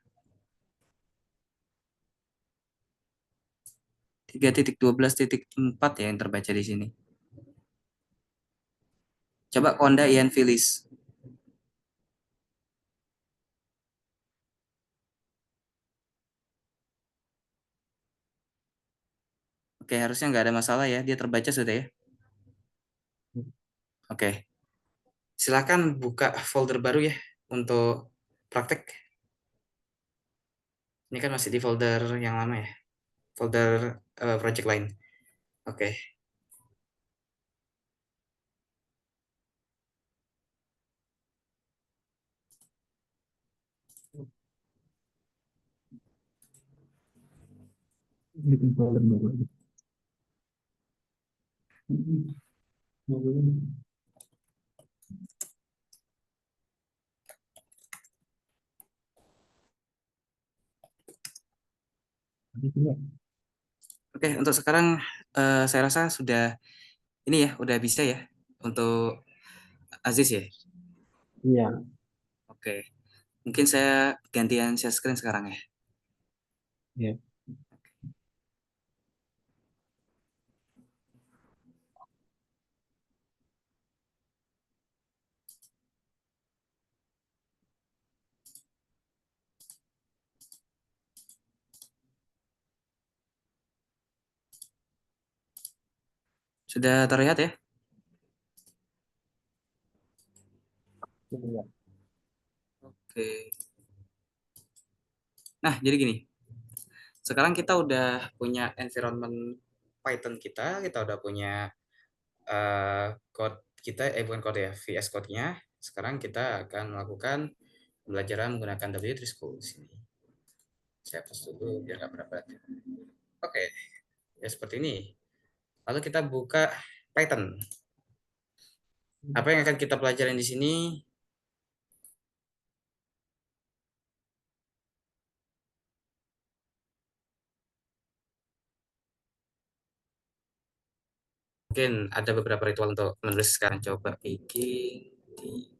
3.12.4 ya yang terbaca di sini. Coba Konda Ian Filis. Oke, harusnya nggak ada masalah ya. Dia terbaca sudah ya. Oke, silakan buka folder baru ya untuk praktek. Ini kan masih di folder yang lama ya. Folder project lain. Oke. Bikin folder baru aja. Oke, untuk sekarang saya rasa sudah ini ya, udah bisa ya untuk Aziz ya. Iya. Oke, mungkin saya gantian share screen sekarang ya. Iya. Sudah terlihat ya? Iya. Oke. Nah, jadi gini. Sekarang kita udah punya environment Python kita udah punya code kita, bukan code ya, VS Code-nya. Sekarang kita akan melakukan pembelajaran menggunakan W3 School di sini. Saya hapus dulu biar nggak berat-berat. Oke, ya seperti ini. Lalu kita buka Python. Apa yang akan kita pelajarin di sini? Mungkin ada beberapa ritual untuk menulis sekarang. Coba bikin di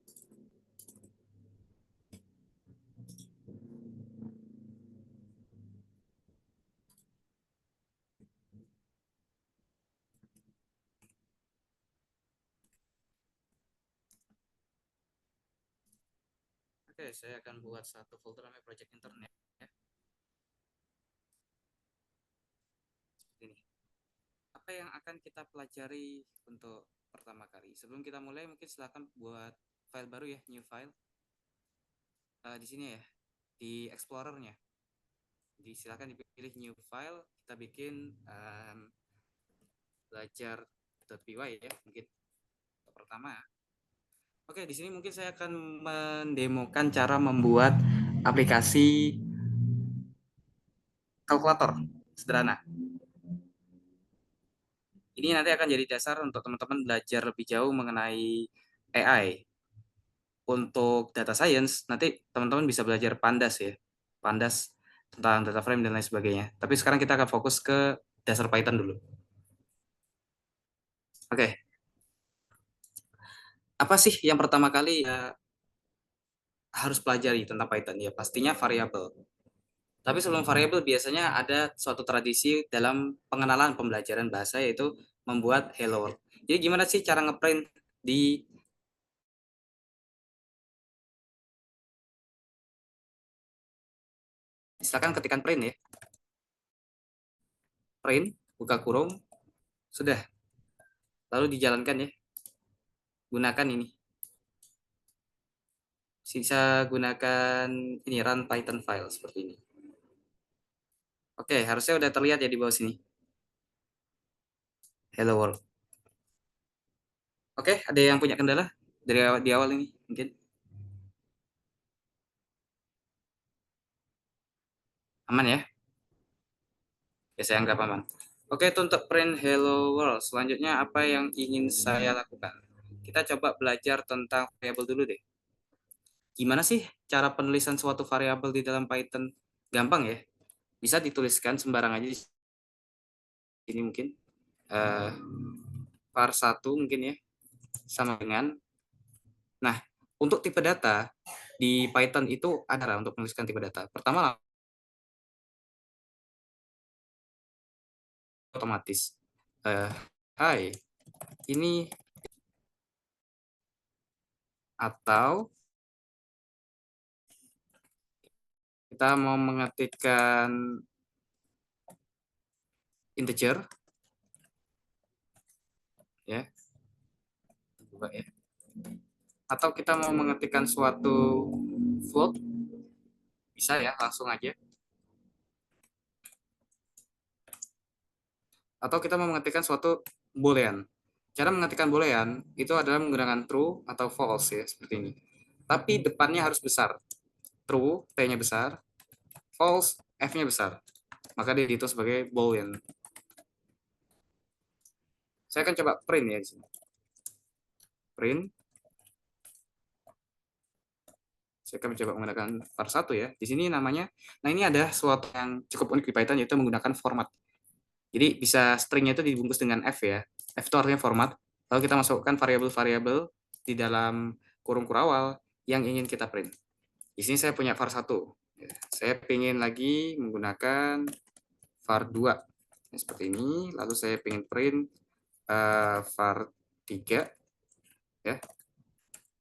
Oke, saya akan buat satu folder namanya project internet ya. Seperti ini. Apa yang akan kita pelajari untuk pertama kali? Sebelum kita mulai, mungkin silakan buat file baru ya, new file. Di sini ya, di Explorer-nya. Jadi silakan dipilih new file, kita bikin belajar.py ya, mungkin untuk pertama. Oke, di sini mungkin saya akan mendemokan cara membuat aplikasi kalkulator sederhana. Ini nanti akan jadi dasar untuk teman-teman belajar lebih jauh mengenai AI. Untuk data science, nanti teman-teman bisa belajar Pandas ya. Pandas tentang data frame dan lain sebagainya. Tapi sekarang kita akan fokus ke dasar Python dulu. Oke, apa sih yang pertama kali ya harus pelajari tentang Python? Ya pastinya variabel. Tapi sebelum variabel biasanya ada suatu tradisi dalam pengenalan pembelajaran bahasa yaitu membuat hello world. Jadi gimana sih cara ngeprint di silakan ketikkan print ya. Print, buka kurung, sudah. Lalu dijalankan ya. Gunakan ini. Bisa gunakan ini run Python file seperti ini. Oke, harusnya udah terlihat ya di bawah sini. Hello world. Oke, ada yang punya kendala dari di awal ini mungkin? Aman ya? Ya saya anggap aman. Oke, itu untuk print hello world. Selanjutnya apa yang ingin saya lakukan? Kita coba belajar tentang variabel dulu deh. Gimana sih cara penulisan suatu variabel di dalam Python? Gampang ya. Bisa dituliskan sembarang aja di sini mungkin. Eh, var1 mungkin ya. Sama dengan. Nah, untuk tipe data di Python itu ada untuk menuliskan tipe data. Pertama otomatis. Hai, ini atau kita mau mengetikkan integer ya, coba ya. Atau kita mau mengetikkan suatu float, bisa ya langsung aja. Atau kita mau mengetikkan suatu boolean. Cara mengetikkan boolean itu adalah menggunakan true atau false ya seperti ini. Tapi depannya harus besar. True, T-nya besar, false, F-nya besar. Maka dia dihitung sebagai boolean. Saya akan coba print ya di sini. Print. Saya akan mencoba menggunakan var1 ya. Di sini namanya, nah ini ada suatu yang cukup unik di Python yaitu menggunakan format. Jadi bisa stringnya itu dibungkus dengan F ya. F itu artinya format. Lalu kita masukkan variabel-variabel di dalam kurung kurawal yang ingin kita print. Di sini saya punya var1. Saya ingin lagi menggunakan var2. Seperti ini. Lalu saya ingin print var3. Ya.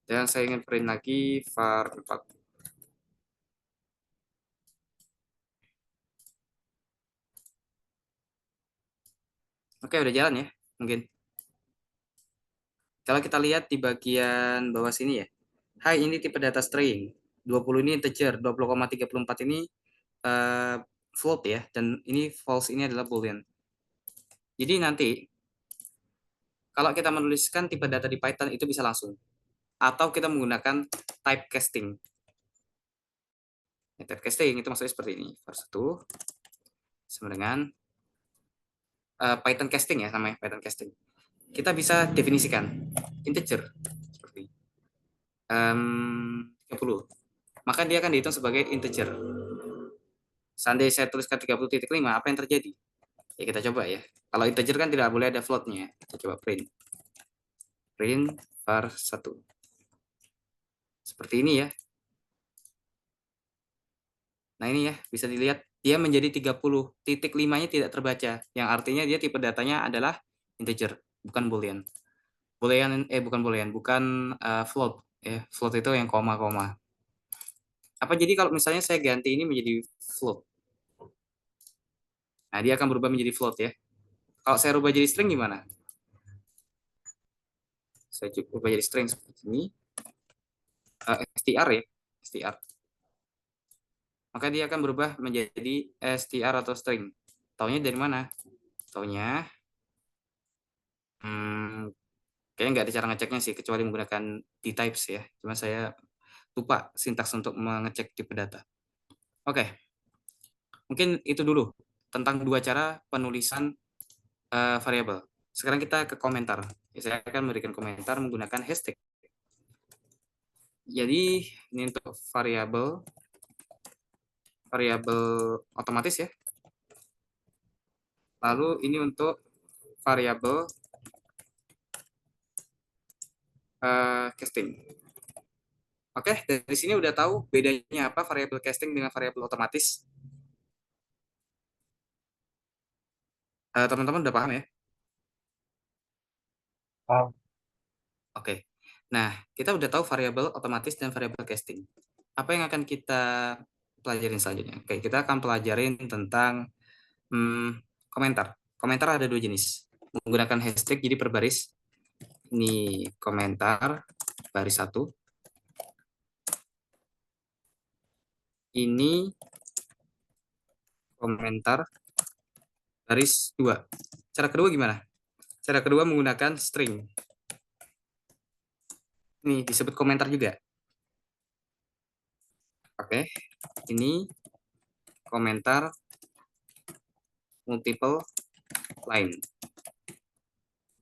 Dan saya ingin print lagi var4. Oke, udah jalan ya, mungkin. Kalau kita lihat di bagian bawah sini ya. Hai, ini tipe data string. 20 ini integer, 20,34 ini eh, float ya, dan ini false ini adalah boolean. Jadi nanti kalau kita menuliskan tipe data di Python itu bisa langsung, atau kita menggunakan typecasting. Ya, typecasting itu maksudnya seperti ini. var1 sama dengan Python casting ya, namanya Python casting. Kita bisa definisikan integer seperti 30. Maka dia akan dihitung sebagai integer. Seandainya saya tuliskan 30.5, apa yang terjadi? Ya kita coba ya. Kalau integer kan tidak boleh ada floatnya. Kita coba print. Print var1. Seperti ini ya. Nah ini ya, bisa dilihat dia menjadi 30. Titik 5-nya tidak terbaca. Yang artinya dia tipe datanya adalah integer, bukan boolean. Bukan boolean, bukan float. Ya, float itu yang koma-koma. Apa jadi kalau misalnya saya ganti ini menjadi float? Nah, dia akan berubah menjadi float ya. Kalau saya rubah jadi string gimana? Saya ubah jadi string seperti ini. str ya, str. Maka dia akan berubah menjadi str atau string. Taunya dari mana? Taunya, kayaknya nggak ada cara ngeceknya sih, kecuali menggunakan dtypes ya. Cuma saya lupa sintaks untuk mengecek tipe data. Oke, mungkin itu dulu tentang dua cara penulisan variabel. Sekarang kita ke komentar. Saya akan memberikan komentar menggunakan hashtag. Jadi ini untuk variabel otomatis ya. Lalu ini untuk variabel casting. Oke, dari sini udah tahu bedanya apa variabel casting dengan variabel otomatis. Teman-teman udah paham ya? Paham. Oke. Nah, kita udah tahu variabel otomatis dan variabel casting. Apa yang akan kita pelajarin selanjutnya? Oke, kita akan pelajarin tentang komentar. Komentar ada dua jenis. Menggunakan hashtag jadi per baris. Ini komentar baris 1. Ini komentar baris 2. Cara kedua gimana? Cara kedua menggunakan string. Ini disebut komentar juga. Oke, ini komentar multiple line.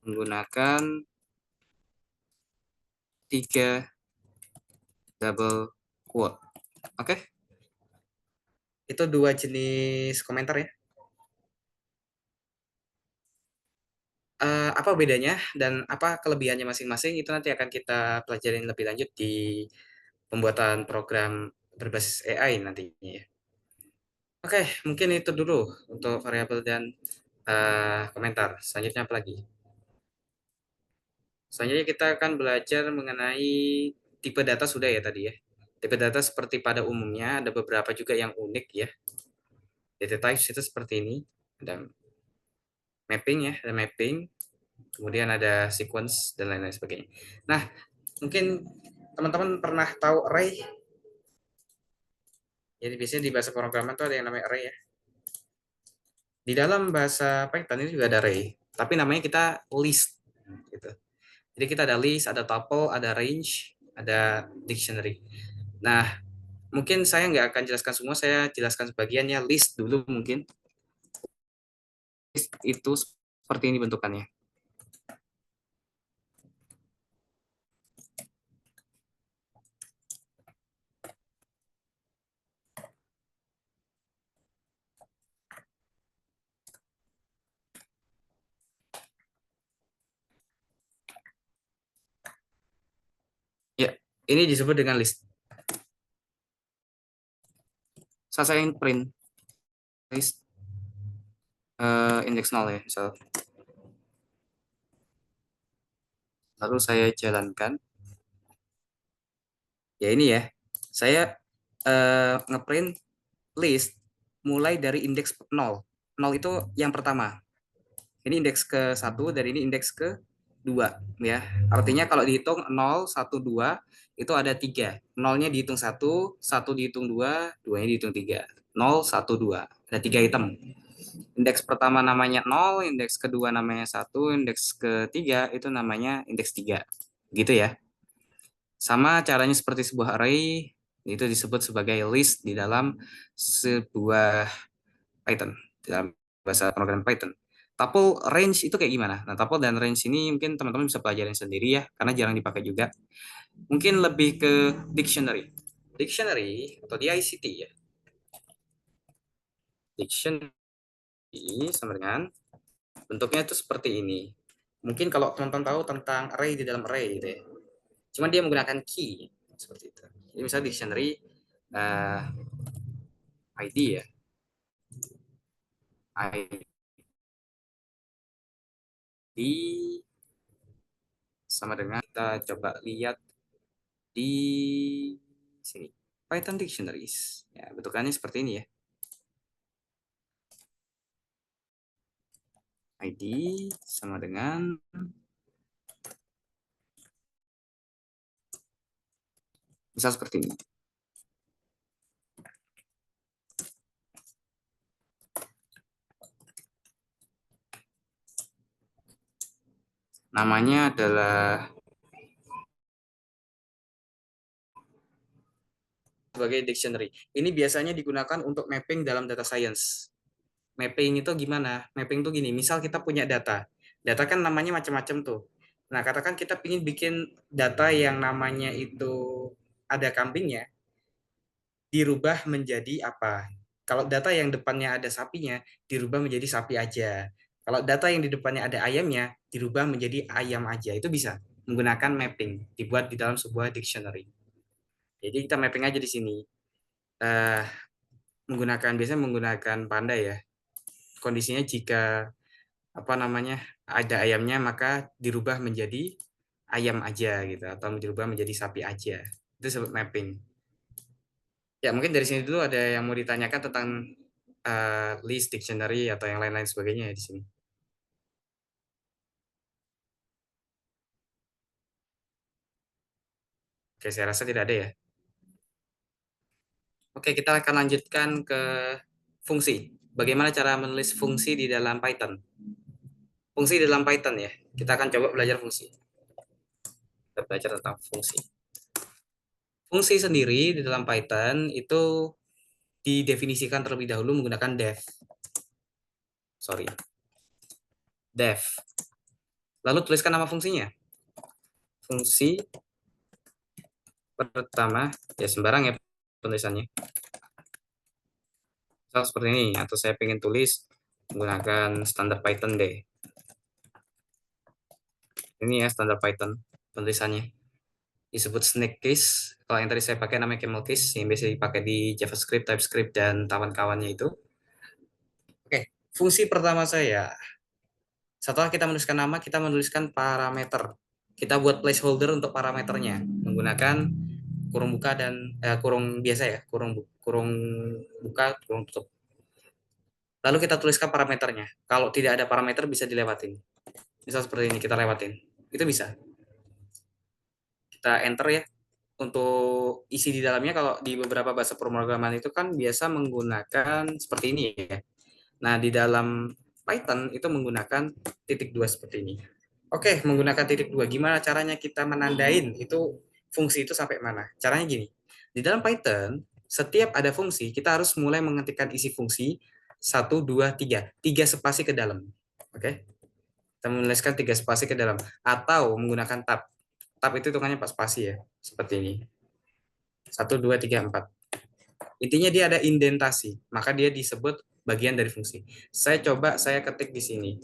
Menggunakan 3 double quote. Oke. Itu dua jenis komentar ya. Apa bedanya dan apa kelebihannya masing-masing itu nanti akan kita pelajarin lebih lanjut di pembuatan program berbasis AI nantinya ya. Oke, mungkin itu dulu untuk variabel dan komentar. Selanjutnya apa lagi? Selanjutnya kita akan belajar mengenai tipe data sudah ya tadi ya. Tipe data seperti pada umumnya ada beberapa juga yang unik ya. Data types itu seperti ini. Ada mapping ya, ada mapping. Kemudian ada sequence dan lain-lain sebagainya. Nah, mungkin teman-teman pernah tahu array. Jadi biasanya di bahasa pemrograman itu ada yang namanya array ya. Di dalam bahasa Python ini juga ada array, tapi namanya kita list gitu. Jadi kita ada list, ada tuple, ada range, ada dictionary. Nah, mungkin saya nggak akan jelaskan semua, saya jelaskan sebagiannya. List dulu mungkin. List itu seperti ini bentukannya. Ya, ini disebut dengan list. Saya print list index 0 ya, misal. Lalu saya jalankan. Ya ini ya, saya ngeprint list mulai dari indeks 0. 0 itu yang pertama. Ini indeks ke 1 dan ini indeks ke 2 ya. Artinya kalau dihitung 0, 1, 2 itu ada 3. Nolnya dihitung 1, 1 dihitung 2, 2-nya dihitung 3. 0, 1, 2. Ada 3 item. Indeks pertama namanya 0, indeks kedua namanya 1, indeks ketiga itu namanya indeks 3. Gitu ya. Sama caranya seperti sebuah array, itu disebut sebagai list di dalam sebuah Python, di dalam bahasa pemrograman Python. Tuple range itu kayak gimana? Nah, tuple dan range ini mungkin teman-teman bisa pelajarin sendiri ya, karena jarang dipakai juga. Mungkin lebih ke dictionary. Dictionary atau DICT ya. Dictionary sama dengan bentuknya itu seperti ini. Mungkin kalau teman-teman tahu tentang array di dalam array gitu ya. Cuman dia menggunakan key seperti itu. Jadi misalnya dictionary ID ya. ID sama dengan kita coba lihat di sini. Python Dictionaries. Ya, bentukannya seperti ini ya. ID sama dengan misal seperti ini. Namanya adalah sebagai dictionary. Ini biasanya digunakan untuk mapping dalam data science. Mapping itu gimana? Mapping itu gini, misal kita punya data. Data kan namanya macam-macam tuh. Nah, katakan kita ingin bikin data yang namanya itu ada kambingnya, dirubah menjadi apa? Kalau data yang depannya ada sapinya, dirubah menjadi sapi aja. Kalau data yang di depannya ada ayamnya, dirubah menjadi ayam aja. Itu bisa menggunakan mapping, dibuat di dalam sebuah dictionary. Jadi kita mapping aja di sini. Eh, biasanya menggunakan panda ya. Kondisinya jika apa namanya ada ayamnya maka dirubah menjadi ayam aja gitu atau dirubah menjadi sapi aja. Itu disebut mapping. Ya, mungkin dari sini dulu ada yang mau ditanyakan tentang list, dictionary, atau yang lain-lain sebagainya ya di sini. Oke, saya rasa tidak ada ya. Oke, kita akan lanjutkan ke fungsi. Bagaimana cara menulis fungsi di dalam Python? Fungsi di dalam Python ya. Kita akan coba belajar fungsi. Kita belajar tentang fungsi. Fungsi sendiri di dalam Python itu didefinisikan terlebih dahulu menggunakan def. Def. Lalu tuliskan nama fungsinya. Fungsi pertama, ya sembarang ya penulisannya. Misal seperti ini, atau saya ingin tulis menggunakan standar Python deh. Ini ya standar Python penulisannya. Disebut snake case. Kalau yang tadi saya pakai namanya camel case, yang biasa dipakai di JavaScript, TypeScript, dan kawan-kawannya itu. Oke, fungsi pertama saya. Setelah kita menuliskan nama, kita menuliskan parameter. Kita buat placeholder untuk parameternya menggunakan kurung buka dan kurung biasa ya, kurung buka, kurung tutup. Lalu kita tuliskan parameternya. Kalau tidak ada parameter bisa dilewatin. Misal seperti ini kita lewatin. Itu bisa. Kita enter ya. Untuk isi di dalamnya kalau di beberapa bahasa pemrograman itu kan biasa menggunakan seperti ini ya. Nah, di dalam Python itu menggunakan titik dua seperti ini. Oke, menggunakan titik dua. Gimana caranya kita menandain itu fungsi itu sampai mana? Caranya gini. Di dalam Python, setiap ada fungsi, kita harus mulai mengetikkan isi fungsi 1, 2, 3. 3 spasi ke dalam. Oke? Kita menuliskan 3 spasi ke dalam. Atau menggunakan tab. Tab itu hitungannya 4 spasi ya. Seperti ini. 1, 2, 3, 4. Intinya dia ada indentasi. Maka dia disebut bagian dari fungsi. Saya ketik di sini.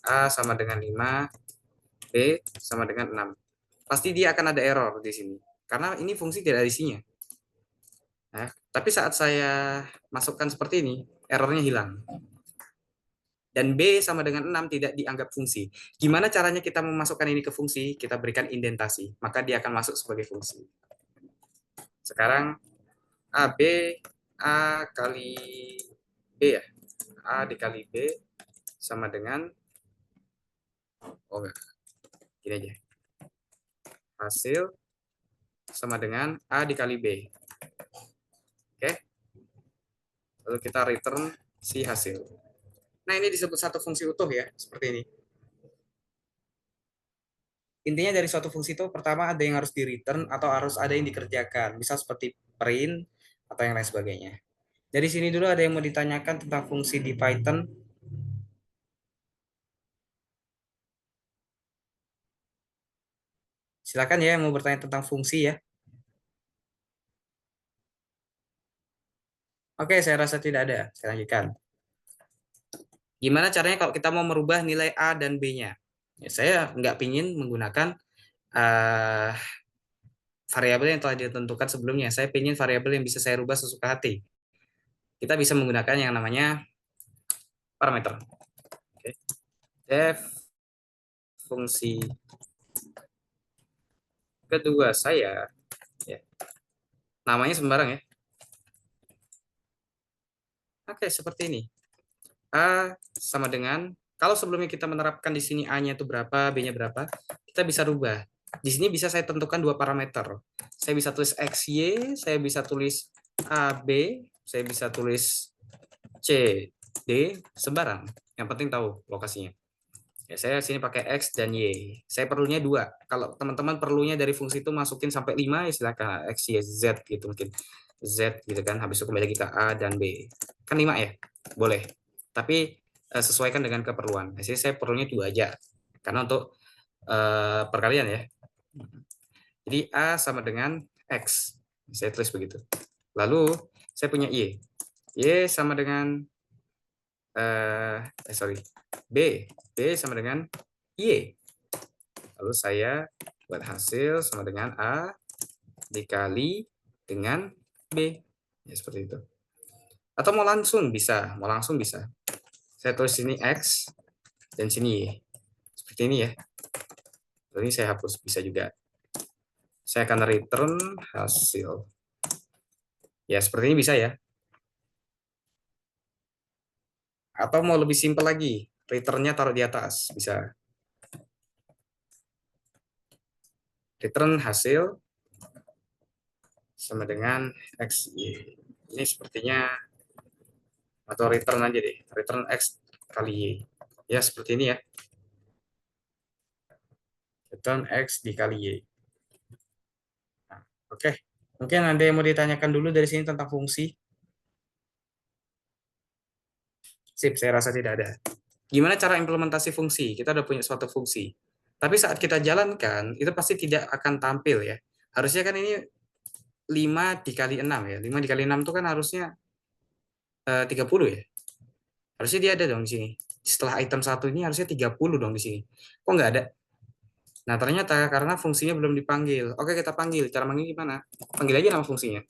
A sama dengan 5, B sama dengan 6. Pasti dia akan ada error di sini. Karena ini fungsi tidak ada isinya. Nah, tapi saat saya masukkan seperti ini, errornya hilang. Dan B sama dengan 6 tidak dianggap fungsi. Gimana caranya kita memasukkan ini ke fungsi? Kita berikan indentasi. Maka dia akan masuk sebagai fungsi. Sekarang AB, A kali B ya. A dikali B sama dengan Oh enggak, gini aja. Hasil sama dengan A dikali B. Oke. Lalu kita return si hasil. Nah, ini disebut satu fungsi utuh ya, seperti ini. Intinya dari suatu fungsi itu pertama ada yang harus di return atau harus ada yang dikerjakan. Misal seperti print atau yang lain sebagainya. Dari sini dulu ada yang mau ditanyakan tentang fungsi di Python. Silakan ya yang mau bertanya tentang fungsi ya. Oke, saya rasa tidak ada. Saya lanjutkan. Gimana caranya kalau kita mau merubah nilai A dan B-nya? Ya, saya nggak pingin menggunakan eh, variabel yang telah ditentukan sebelumnya. Saya ingin variabel yang bisa saya rubah sesuka hati. Kita bisa menggunakan yang namanya parameter. Oke. Def fungsi kedua saya, ya, namanya sembarang ya. Oke, seperti ini. A sama dengan, kalau sebelumnya kita menerapkan di sini A-nya itu berapa, B-nya berapa, kita bisa rubah. Di sini bisa saya tentukan dua parameter. Saya bisa tulis XY, saya bisa tulis AB, saya bisa tulis CD, sembarang. Yang penting tahu lokasinya. Ya, saya sini pakai X dan Y. Saya perlunya dua. Kalau teman-teman perlunya dari fungsi itu masukin sampai 5, ya silakan X, Y, Z gitu mungkin. Z gitu kan. Habis itu kembali kita A dan B. Kan 5 ya? Boleh. Tapi sesuaikan dengan keperluan. Jadi saya perlunya 2 aja. Karena untuk perkalian ya. Jadi A sama dengan X. Saya tulis begitu. Lalu saya punya Y. Y sama dengan B. B sama dengan Y. Lalu saya buat hasil sama dengan A dikali dengan B. Ya, seperti itu. Atau mau langsung bisa. Saya tulis sini X dan sini Y. Seperti ini ya. Lalu ini saya hapus. Bisa juga. Saya akan return hasil. Ya, seperti ini bisa ya. Atau mau lebih simpel lagi. Returnnya taruh di atas. Bisa. Return hasil sama dengan XY. Ini sepertinya, atau return aja deh, return X kali Y. Ya, seperti ini ya. Return X dikali Y. Nah, oke. Mungkin ada yang mau ditanyakan dulu dari sini tentang fungsi. Sip, saya rasa tidak ada. Gimana cara implementasi fungsi? Kita udah punya suatu fungsi. Tapi saat kita jalankan, itu pasti tidak akan tampil ya. Harusnya kan ini 5 dikali 6 ya. 5 dikali 6 itu kan harusnya 30 ya. Harusnya dia ada dong di sini. Setelah item 1 ini harusnya 30 dong di sini. Kok nggak ada? Nah, ternyata karena fungsinya belum dipanggil. Oke, kita panggil. Cara manggil gimana? Panggil aja nama fungsinya.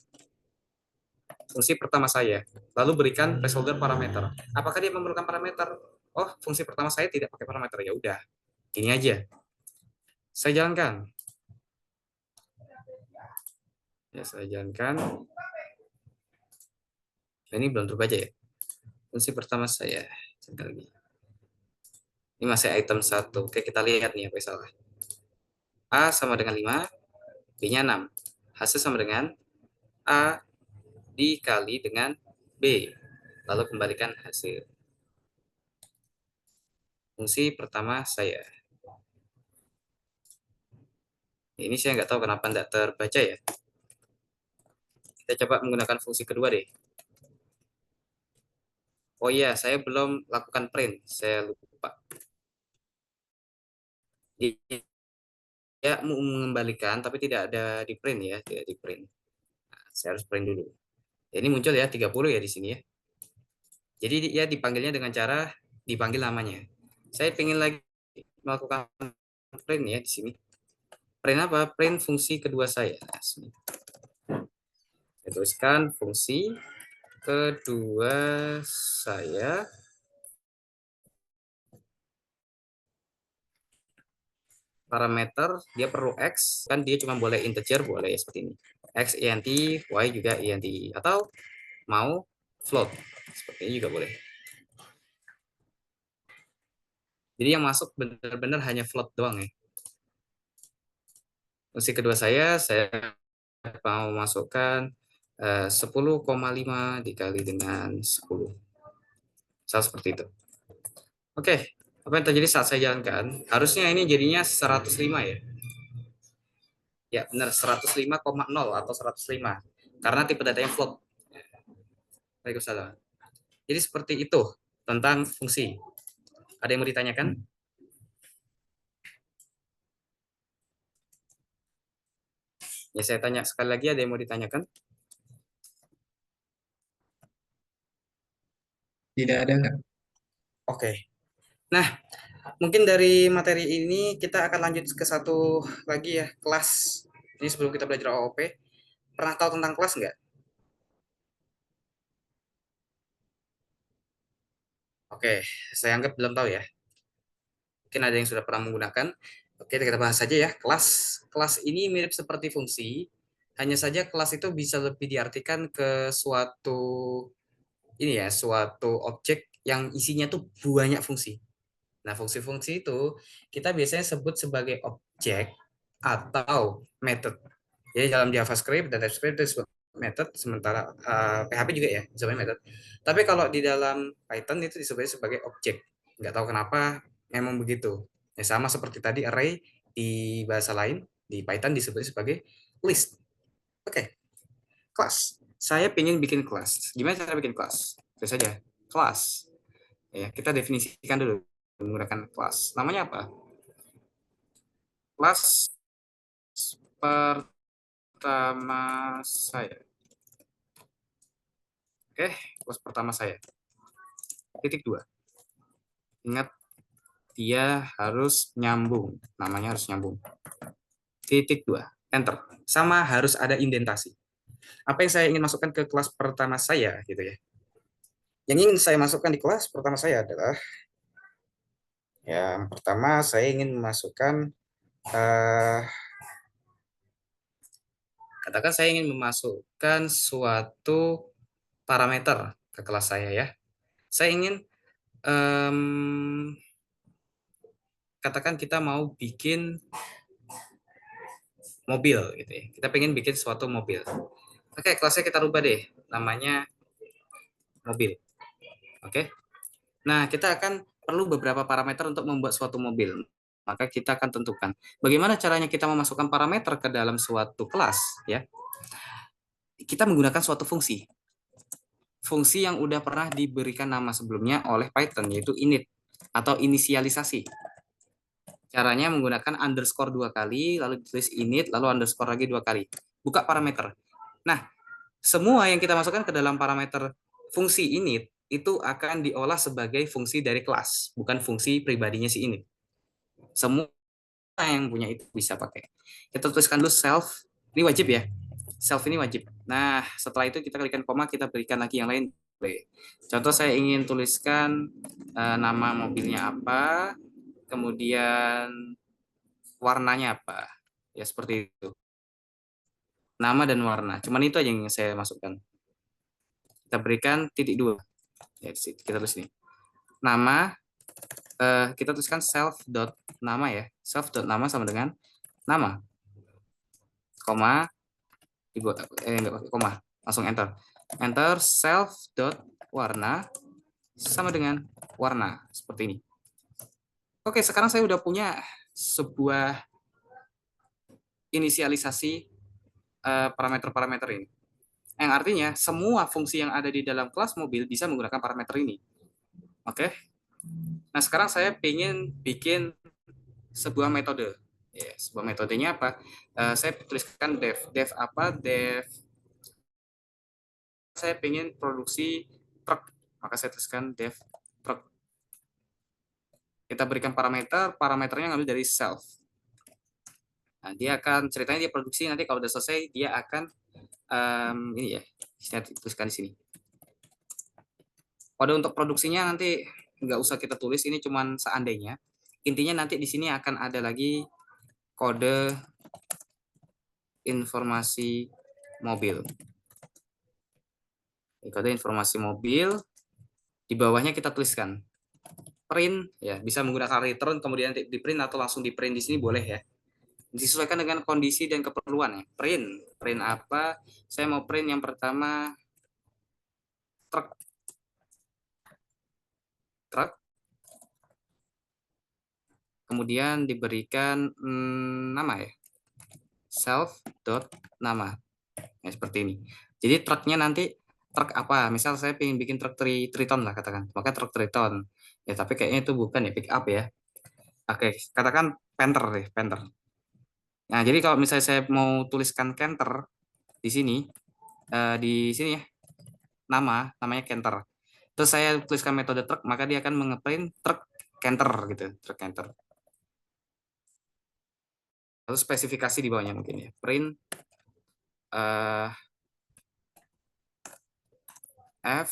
Fungsi pertama saya. Lalu berikan placeholder parameter. Apakah dia memerlukan parameter? Oh, fungsi pertama saya tidak pakai parameter. Ya udah. Ini aja. Saya jalankan. Ya, saya jalankan. Nah, ini belum terbaca ya. Fungsi pertama saya. Ini masih item 1. Oke, kita lihat nih apa yang salah. A sama dengan 5, B-nya 6. Hasil sama dengan A dikali dengan B. Lalu kembalikan hasil. Fungsi pertama saya. Ini saya nggak tahu kenapa nggak terbaca ya. Kita coba menggunakan fungsi kedua deh. Oh iya, saya belum lakukan print. Saya lupa. Dia mengembalikan, tapi tidak ada di print ya. Tidak di print. Nah, saya harus print dulu. Ini muncul ya 30 ya di sini ya. Jadi dia dipanggilnya dengan cara dipanggil namanya. Saya ingin lagi melakukan print ya di sini. Print apa? Print fungsi kedua saya. Nah, saya tuliskan fungsi kedua saya parameter dia perlu X, kan dia cuma boleh integer, boleh ya seperti ini. X int, Y juga int, atau mau float seperti ini juga boleh. Jadi yang masuk benar-benar hanya float doang ya. Fungsi kedua saya mau masukkan 10,5 dikali dengan 10. Misal seperti itu. Oke, apa yang terjadi saat saya jalankan? Harusnya ini jadinya 105 ya. Ya, benar 105,0 atau 105. Karena tipe datanya float. Waalaikumsalam. Jadi seperti itu tentang fungsi. Ada yang mau ditanyakan? Ya, saya tanya sekali lagi, ada yang mau ditanyakan? Tidak ada nggak? Oke. Nah, mungkin dari materi ini kita akan lanjut ke satu lagi ya, kelas. Ini sebelum kita belajar OOP, pernah tahu tentang kelas nggak? Oke, saya anggap belum tahu ya. Mungkin ada yang sudah pernah menggunakan. Oke, kita bahas saja ya. Kelas. Kelas ini mirip seperti fungsi, hanya saja kelas itu bisa lebih diartikan ke suatu ini ya, suatu objek yang isinya tuh banyak fungsi. Nah, fungsi-fungsi itu kita biasanya sebut sebagai objek atau method. Jadi dalam JavaScript dan TypeScript itu disebut method, sementara PHP juga ya disebut method. Tapi kalau di dalam Python itu disebut sebagai objek. Nggak tahu kenapa, memang begitu. Ya, sama seperti tadi array di bahasa lain, di Python disebut sebagai list. Oke, kelas. Saya ingin bikin kelas. Gimana cara bikin kelas? Itu saja, kelas. Ya, kita definisikan dulu menggunakan kelas. Namanya apa? Kelas pertama saya. Oke, kelas pertama saya. Titik 2. Ingat, dia harus nyambung. Namanya harus nyambung. Titik 2. Enter. Sama harus ada indentasi. Apa yang saya ingin masukkan ke kelas pertama saya, gitu ya. Yang ingin saya masukkan di kelas pertama saya adalah, yang pertama saya ingin memasukkan, katakan saya ingin memasukkan suatu parameter ke kelas saya ya. Saya ingin katakan kita mau bikin mobil gitu ya. Kita pengen bikin suatu mobil. Oke, kelasnya kita rubah deh. Namanya mobil. Oke. Nah, kita akan perlu beberapa parameter untuk membuat suatu mobil. Maka kita akan tentukan bagaimana caranya kita memasukkan parameter ke dalam suatu kelas ya. Kita menggunakan suatu fungsi. Fungsi yang udah pernah diberikan nama sebelumnya oleh Python, yaitu init atau inisialisasi. Caranya menggunakan underscore 2 kali, lalu ditulis init, lalu underscore lagi 2 kali. Buka parameter. Nah, semua yang kita masukkan ke dalam parameter fungsi init, itu akan diolah sebagai fungsi dari kelas, bukan fungsi pribadinya si init. Semua yang punya itu bisa pakai. Kita tuliskan dulu self, ini wajib ya. Self ini wajib. Nah, setelah itu kita klikkan koma, kita berikan lagi yang lain. Contoh saya ingin tuliskan nama mobilnya apa, kemudian warnanya apa. Ya seperti itu. Nama dan warna. Cuman itu aja yang saya masukkan. Kita berikan titik 2. Ya, kita tulis ini. Nama, kita tuliskan self.nama ya. Self.nama sama dengan nama. Koma, dibuat enggak pakai koma, langsung enter. Enter self.warna sama dengan warna seperti ini. Oke, sekarang saya udah punya sebuah inisialisasi parameter-parameter ini. Yang artinya semua fungsi yang ada di dalam kelas mobil bisa menggunakan parameter ini. Oke. Nah, sekarang saya ingin bikin sebuah metode. Ya, sebuah metodenya apa? Saya tuliskan dev. Dev apa? Dev. Saya ingin produksi truk. Maka saya tuliskan dev truk. Kita berikan parameter. Parameternya ngambil dari self. Nah, dia akan ceritanya dia produksi, nanti kalau udah selesai dia akan ini ya, saya tuliskan di sini. Kode untuk produksinya nanti nggak usah kita tulis, ini cuman seandainya. Intinya nanti di sini akan ada lagi kode informasi mobil. Kode informasi mobil, di bawahnya kita tuliskan print ya, bisa menggunakan return kemudian di print atau langsung di print di sini boleh ya. Disesuaikan dengan kondisi dan keperluan ya. Print apa? Saya mau print yang pertama truk. Kemudian diberikan nama ya. Self dot nama. Ya, seperti ini. Jadi truknya nanti truk apa? Misal saya ingin bikin truk 3 ton lah katakan. Maka truk 3 ton. Ya, tapi kayaknya itu bukan ya pick up ya. Oke, katakan Panther deh, Panther. Nah, jadi kalau misalnya saya mau tuliskan Canter di sini ya, namanya Canter. Terus saya tuliskan metode truk, maka dia akan mengeprint truk Canter gitu, truk Canter. Lalu spesifikasi di bawahnya mungkin ya, print F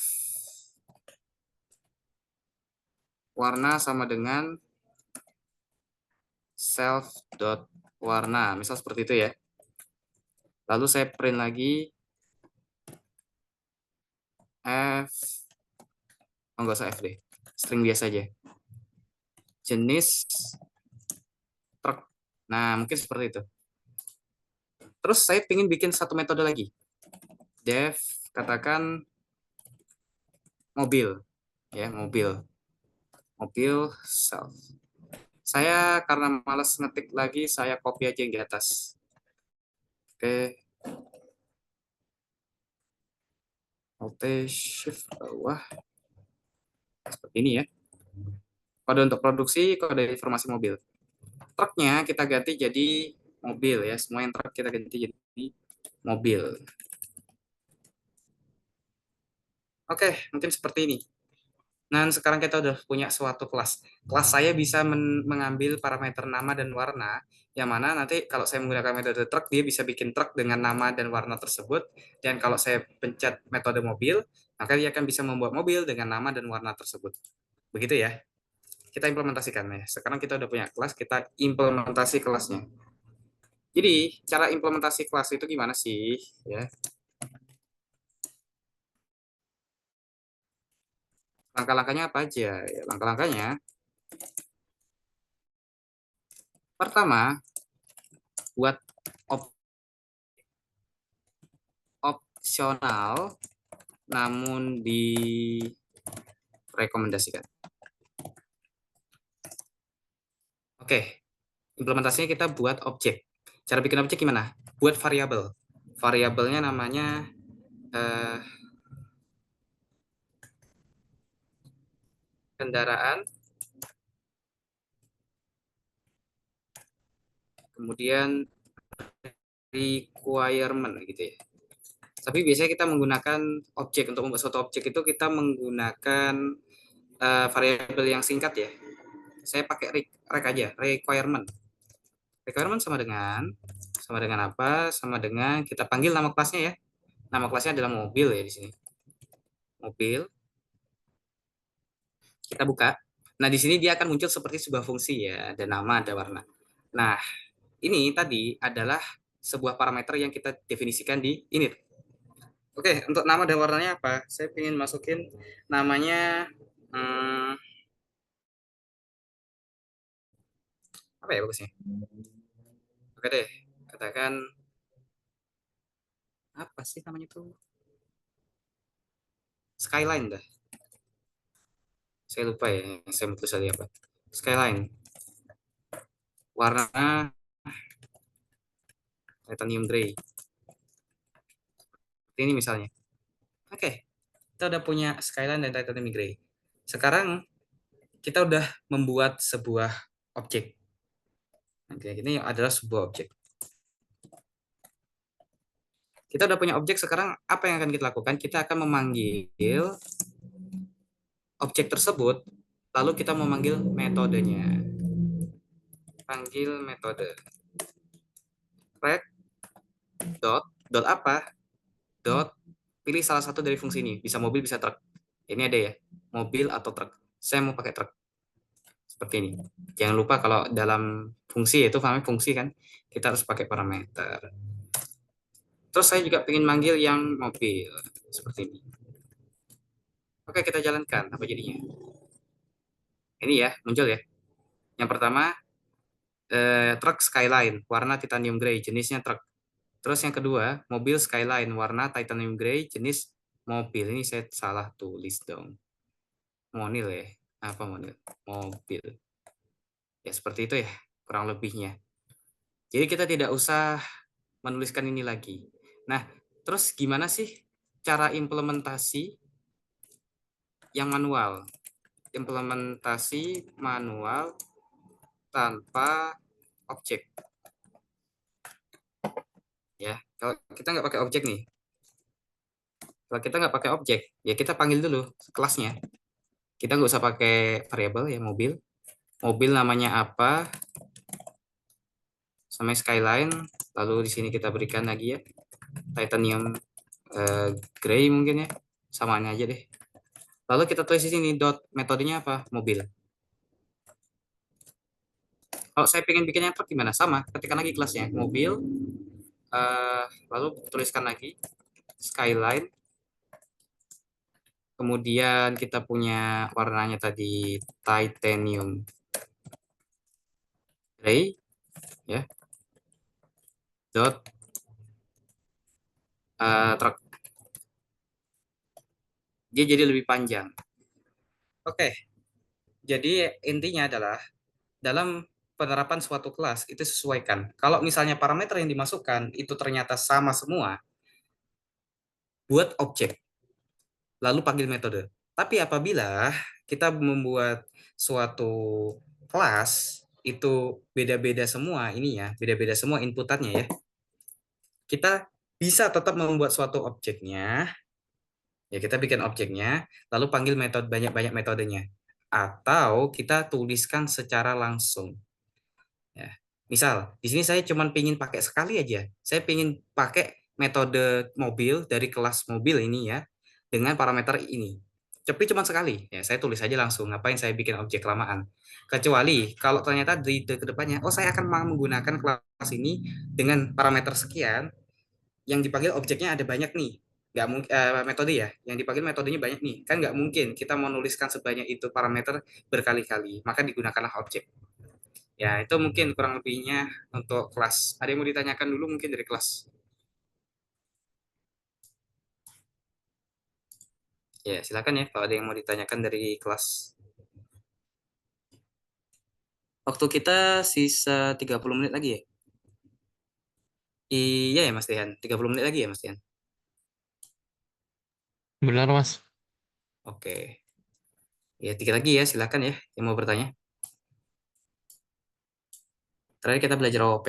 warna sama dengan self dot warna, misal seperti itu ya. Lalu saya print lagi F, enggak usah F deh, string biasa aja. Jenis truk. Nah, mungkin seperti itu. Terus saya ingin bikin satu metode lagi. Dev, katakan mobil. Ya, mobil. Mobil self. Saya karena malas ngetik lagi, saya copy aja yang di atas. Oke. Alt Shift bawah. Seperti ini ya. Kode untuk produksi, kode informasi mobil. Truknya kita ganti jadi mobil ya. Semua yang truk kita ganti jadi mobil. Oke, mungkin seperti ini. Nah, sekarang kita udah punya suatu kelas. Kelas saya bisa mengambil parameter nama dan warna, yang mana nanti kalau saya menggunakan metode truk, dia bisa bikin truk dengan nama dan warna tersebut. Dan kalau saya pencet metode mobil, maka dia akan bisa membuat mobil dengan nama dan warna tersebut. Begitu ya. Kita implementasikan ya. Sekarang kita udah punya kelas, kita implementasi kelasnya. Jadi, cara implementasi kelas itu gimana sih? Ya. Langkah-langkahnya apa aja? Ya, langkah-langkahnya, pertama, buat opsional namun direkomendasikan. Oke, implementasinya kita buat objek. Cara bikin objek gimana? Buat variabel. Variabelnya namanya kendaraan, kemudian requirement gitu ya. Tapi biasanya kita menggunakan objek. Untuk membuat suatu objek itu kita menggunakan variabel yang singkat ya. Saya pakai rec aja, requirement. Requirement sama dengan apa? Sama dengan kita panggil nama kelasnya ya. Nama kelasnya adalah mobil ya di sini. Mobil. Kita buka. Nah, di sini dia akan muncul seperti sebuah fungsi ya, ada nama, ada warna. Nah, ini tadi adalah sebuah parameter yang kita definisikan di init. Oke, untuk nama dan warnanya apa? Saya ingin masukin namanya apa ya bagusnya? Oke deh, katakan apa sih namanya itu? Skyline dah. Saya lupa ya, saya mau tulis tadi apa. Skyline. Warna titanium gray. Ini misalnya. Oke, kita udah punya Skyline dan Titanium Gray. Sekarang kita udah membuat sebuah objek. Oke, ini adalah sebuah objek. Kita udah punya objek, sekarang apa yang akan kita lakukan? Kita akan memanggil objek tersebut, lalu kita memanggil metodenya. Panggil metode. Rect dot apa? Dot pilih salah satu dari fungsi ini. Bisa mobil, bisa truk. Ini ada ya, mobil atau truk. Saya mau pakai truk. Seperti ini. Jangan lupa kalau dalam fungsi, itu namanya fungsi kan, kita harus pakai parameter. Terus saya juga ingin manggil yang mobil. Seperti ini. Oke, kita jalankan. Apa jadinya? Ini ya, muncul ya. Yang pertama, truk Skyline, warna titanium grey, jenisnya truk. Terus yang kedua, mobil Skyline, warna titanium grey, jenis mobil. Ini saya salah tulis dong. Monil ya. Apa monil? Mobil. Ya, seperti itu ya, kurang lebihnya. Jadi kita tidak usah menuliskan ini lagi. Nah, terus gimana sih cara implementasi yang manual? Implementasi manual tanpa objek. Ya, kalau kita nggak pakai objek nih, kalau kita nggak pakai objek, ya kita panggil dulu kelasnya. Kita nggak usah pakai variabel ya, mobil. Mobil namanya apa, sama Skyline. Lalu di sini kita berikan lagi ya, titanium gray mungkin ya, samaan aja deh. Lalu kita tulis di sini dot, metodenya apa? Mobil. Kalau saya pengen bikin yang truk gimana? Sama, ketikkan lagi kelasnya mobil, lalu tuliskan lagi Skyline. Kemudian kita punya warnanya tadi titanium gray, ya. Dot truk. Dia jadi lebih panjang. Oke, jadi intinya adalah dalam penerapan suatu kelas itu sesuaikan. Kalau misalnya parameter yang dimasukkan itu ternyata sama semua, buat objek, lalu panggil metode. Tapi apabila kita membuat suatu kelas itu beda-beda semua ini ya, beda-beda semua inputannya ya, kita bisa tetap membuat suatu objeknya, ya kita bikin objeknya, lalu panggil metode, banyak-banyak metodenya. Atau kita tuliskan secara langsung. Ya. Misal, di sini saya cuma pengen pakai sekali aja. Saya pengen pakai metode mobil dari kelas mobil ini ya, dengan parameter ini. Tapi cuma sekali. Ya, saya tulis aja langsung. Ngapain saya bikin objek lamaan? Kecuali kalau ternyata di kedepannya, oh saya akan menggunakan kelas ini dengan parameter sekian, yang dipanggil objeknya ada banyak nih. Nggak mungkin metode ya, yang dipanggil metodenya banyak nih. Kan nggak mungkin kita menuliskan sebanyak itu parameter berkali-kali. Maka digunakanlah objek. Ya, itu mungkin kurang lebihnya untuk kelas. Ada yang mau ditanyakan dulu mungkin dari kelas? Ya, silakan ya kalau ada yang mau ditanyakan dari kelas. Waktu kita sisa 30 menit lagi ya? Iya ya Mas Dehan, 30 menit lagi ya Mas Dehan? Benar, Mas. Oke. Ya, dikit lagi ya, silakan ya yang mau bertanya. Terakhir kita belajar OOP.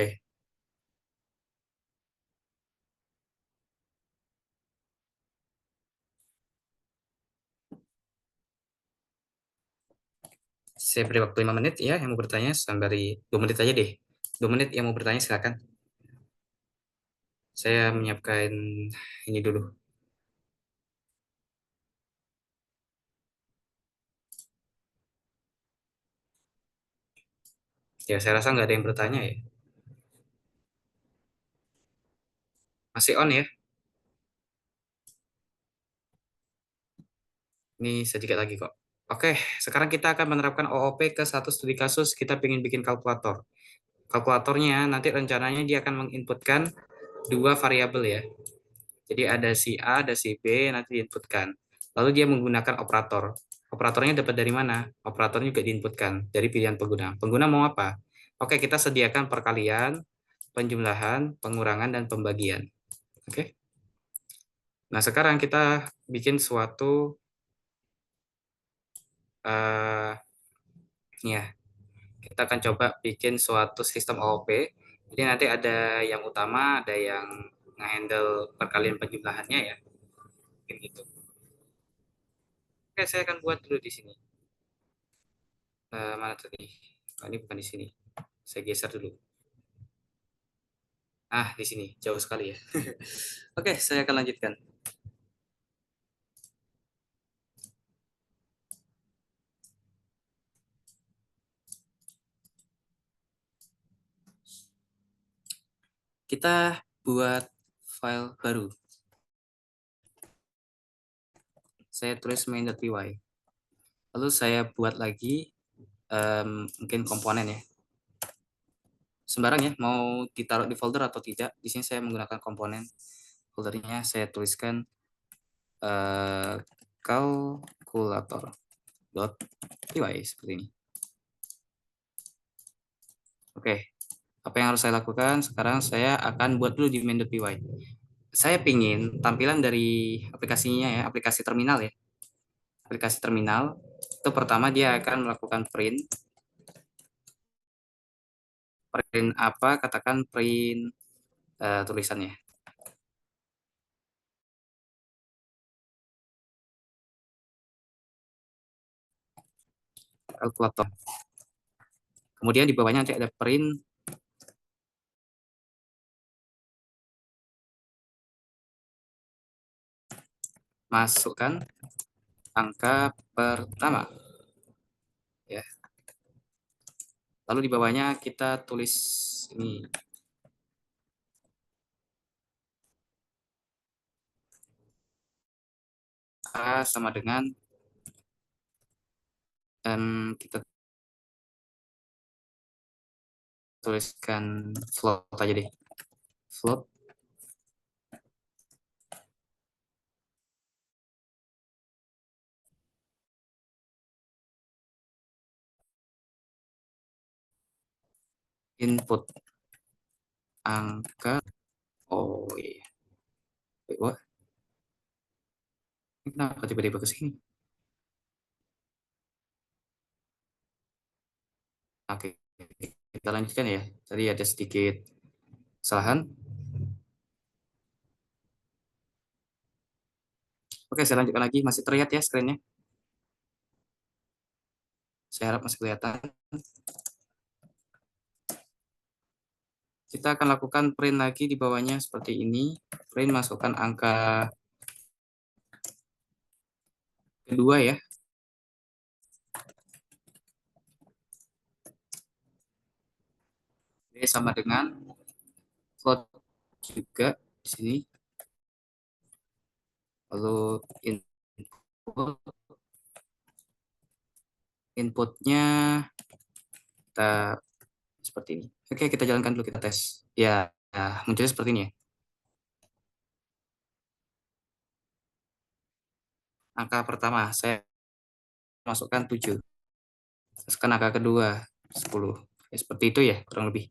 Saya beri waktu 5 menit ya yang mau bertanya, sampai 2 menit aja deh. 2 menit yang mau bertanya silakan. Saya menyiapkan ini dulu. Ya, saya rasa nggak ada yang bertanya ya. Masih on ya? Ini sedikit lagi kok. Oke, sekarang kita akan menerapkan OOP ke satu studi kasus. Kita ingin bikin kalkulator. Kalkulatornya nanti rencananya dia akan menginputkan dua variabel ya. Jadi ada si A, ada si B, nanti diinputkan. Lalu dia menggunakan operator. Operatornya dapat dari mana? Operatornya juga diinputkan dari pilihan pengguna. Pengguna mau apa? Oke, kita sediakan perkalian, penjumlahan, pengurangan, dan pembagian. Oke. Nah, sekarang kita bikin suatu ya, kita akan coba bikin suatu sistem OOP. Jadi nanti ada yang utama, ada yang nge-handle perkalian penjumlahannya ya. Mungkin gitu. Oke, saya akan buat dulu di sini. Mana tadi? Oh, ini bukan di sini. Saya geser dulu. Ah, di sini. Jauh sekali ya. Oke, saya akan lanjutkan. Kita buat file baru. Saya tulis main.py. Lalu saya buat lagi mungkin komponen ya. Sembarang ya, mau ditaruh di folder atau tidak. Di sini saya menggunakan komponen. Foldernya saya tuliskan calculator.py seperti ini. Oke, apa yang harus saya lakukan? Sekarang saya akan buat dulu di main.py. Saya pingin tampilan dari aplikasinya ya, aplikasi terminal ya. Aplikasi terminal itu pertama dia akan melakukan print. Print apa? Katakan print tulisannya. Kalkulator. Kemudian di bawahnya nanti ada print masukkan angka pertama. Ya. Lalu di bawahnya kita tulis ini. A sama dengan kita tuliskan float aja deh. Float input angka. Oh iya. Wah, kenapa tiba-tiba ke sini? Oke, kita lanjutkan ya. Tadi ada sedikit kesalahan. Oke, saya lanjutkan lagi. Masih terlihat ya screen-nya? Saya harap masih kelihatan. Kita akan lakukan print lagi di bawahnya seperti ini. Print masukkan angka kedua ya. Ini sama dengan float juga di sini. Lalu inputnya kita seperti ini. Oke, kita jalankan dulu, kita tes. Ya, munculnya seperti ini ya. Angka pertama saya masukkan 7. Masukkan angka kedua 10. Ya, seperti itu ya, kurang lebih.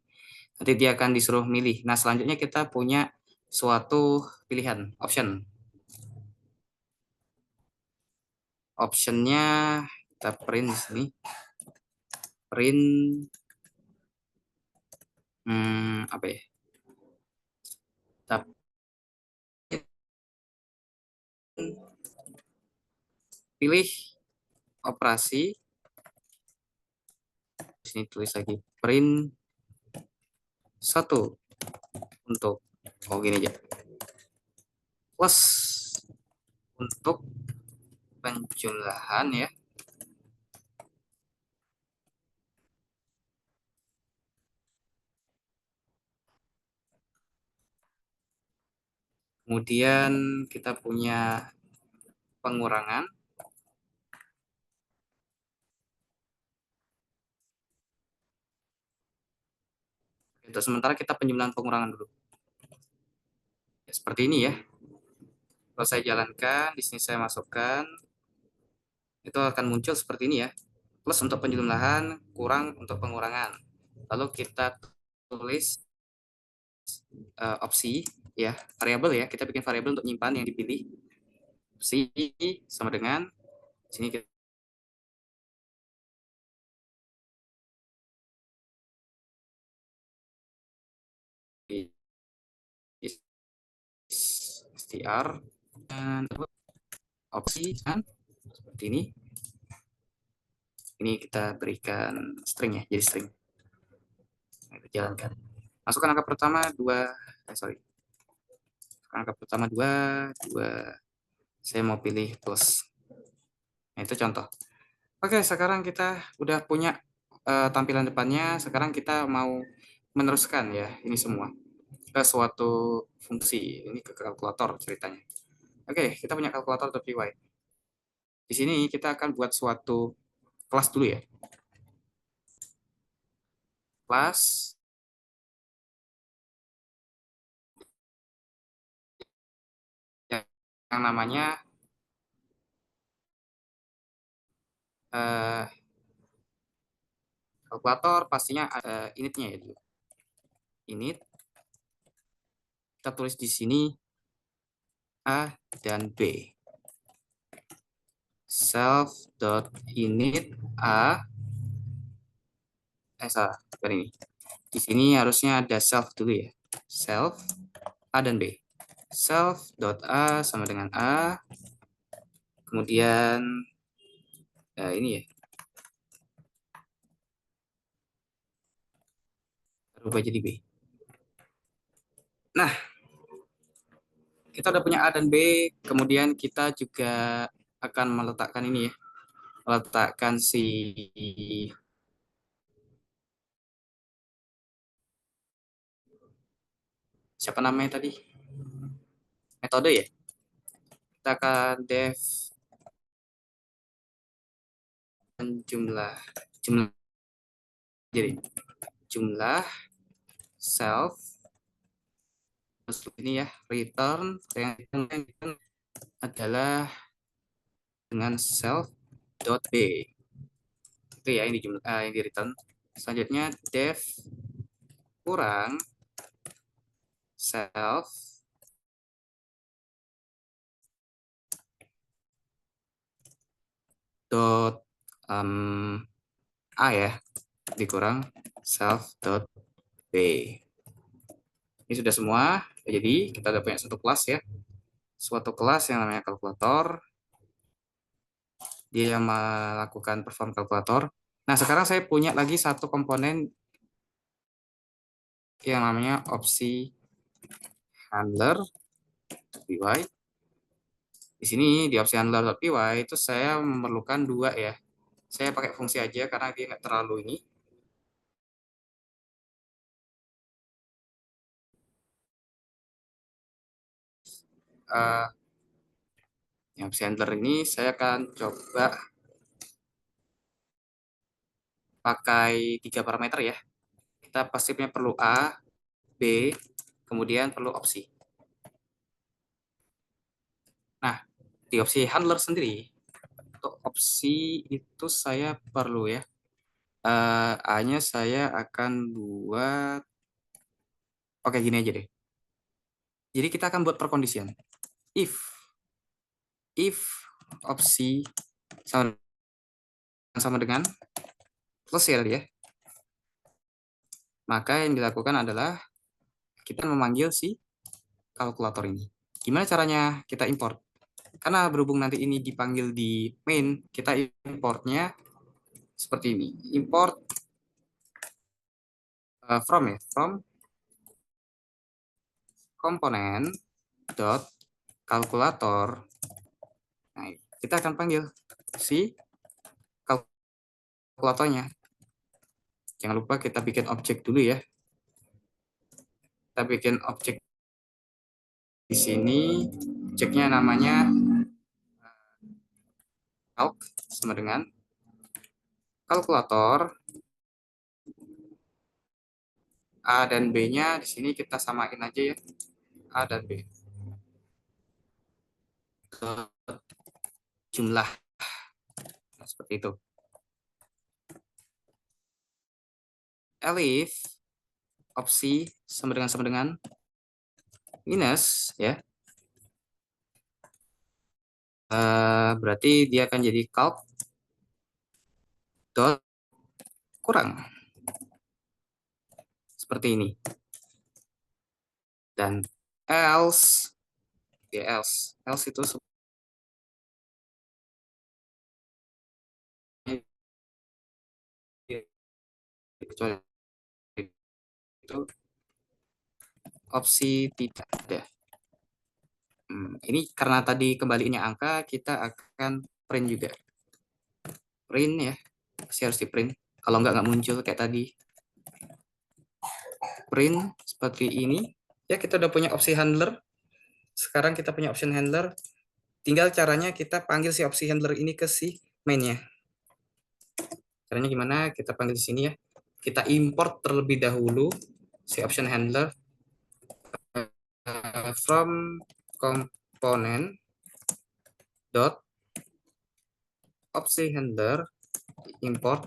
Nanti dia akan disuruh milih. Nah, selanjutnya kita punya suatu pilihan, option. Optionnya kita print di sini. Print apa ya? Kita pilih operasi. Di sini tulis lagi print 1 untuk gini aja. Plus untuk penjumlahan ya. Kemudian kita punya pengurangan. Untuk sementara kita penjumlahan pengurangan dulu. Ya, seperti ini ya. Kalau saya jalankan, di sini saya masukkan, itu akan muncul seperti ini ya. Plus untuk penjumlahan, kurang untuk pengurangan. Lalu kita tulis opsi ya, variabel ya. Kita bikin variabel untuk nyimpan yang dipilih. Opsi sama dengan sini kita str dan opsi kan seperti ini. Ini kita berikan string ya, jadi string. Nah, kita jalankan. Masukkan angka pertama 2, angka pertama 2. Saya mau pilih plus. Nah, itu contoh. Oke, sekarang kita udah punya tampilan depannya. Sekarang kita mau meneruskan ya ini semua ke suatu fungsi. Ini ke kalkulator ceritanya. Oke, kita punya kalkulator.py. Di sini kita akan buat suatu kelas dulu ya. kelas yang namanya kalkulator, pastinya initnya ya dulu. Init, kita tulis di sini A dan B. Self.init A, salah, bukan ini. Di sini harusnya ada self dulu ya. Self A dan B. Self.a sama dengan A. Kemudian ini ya. Rubah jadi B. Nah, kita udah punya A dan B, kemudian kita juga akan meletakkan ini ya. Meletakkan si siapa namanya tadi? Metode ya. Kita akan def jumlah jadi jumlah self ini ya, return yang adalah dengan self.b. Itu ya yang di return. Selanjutnya def kurang self dot a ya, dikurang self dot b. Ini sudah semua. Jadi kita udah punya satu kelas ya, suatu kelas yang namanya kalkulator. Dia yang melakukan perform kalkulator. Nah, sekarang saya punya lagi satu komponen yang namanya opsi handler py. Di sini di opsi handler.py itu saya memerlukan dua ya. Saya pakai fungsi aja karena dia nggak terlalu ini. Yang opsi handler ini saya akan coba pakai 3 parameter ya. Kita pasifnya perlu A, B, kemudian perlu opsi. Nah, di opsi handler sendiri, untuk opsi itu saya perlu ya. A-nya saya akan buat, oke gini aja deh. Jadi kita akan buat perkondisian. If opsi sama dengan plus ya, maka yang dilakukan adalah kita memanggil si kalkulator ini. Gimana caranya kita import? Karena berhubung nanti ini dipanggil di main, kita importnya seperti ini. Import from komponen dot kalkulator. Nah, kita akan panggil si kalkulatornya. Jangan lupa kita bikin objek dulu ya. Kita bikin objek di sini. Objeknya namanya calc sama dengan kalkulator. A dan B-nya di sini kita samain aja ya. A dan B. Jumlah. Nah, seperti itu. Elif opsi sama dengan minus ya. Berarti dia akan jadi calc dot kurang. Seperti ini. Dan else ya, else itu kecuali itu opsi tidak ada. Ini karena tadi kembalinya angka, kita akan print juga. Print ya, pasti harus di print. Kalau nggak muncul kayak tadi. Print seperti ini. Ya, kita udah punya opsi handler. Sekarang kita punya option handler. Tinggal caranya kita panggil si opsi handler ini ke si main-nya. Caranya gimana? Kita panggil di sini ya. kita import terlebih dahulu si option handler from component dot option handler import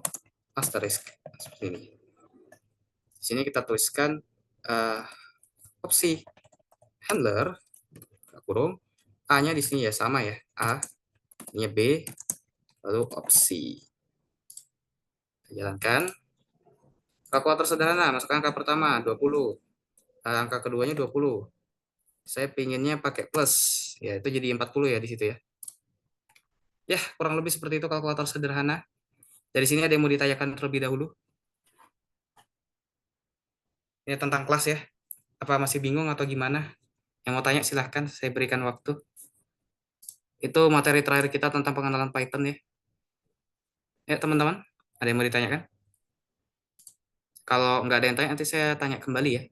asterisk seperti ini. Di sini kita tuliskan opsi handler kurung A-nya di sini ya sama ya, A, ini B, lalu opsi. Kita jalankan. Kalkulator sederhana, masukkan angka pertama 20, angka keduanya 20. Saya pinginnya pakai plus, ya itu jadi 40 ya di situ ya. Ya, kurang lebih seperti itu kalkulator sederhana. Dari sini ada yang mau ditanyakan terlebih dahulu? Ini tentang kelas ya. Apa masih bingung atau gimana? Yang mau tanya silahkan, saya berikan waktu. Itu materi terakhir kita tentang pengenalan Python ya. Ya teman-teman, ada yang mau ditanyakan? Kalau nggak ada yang tanya, nanti saya tanya kembali ya.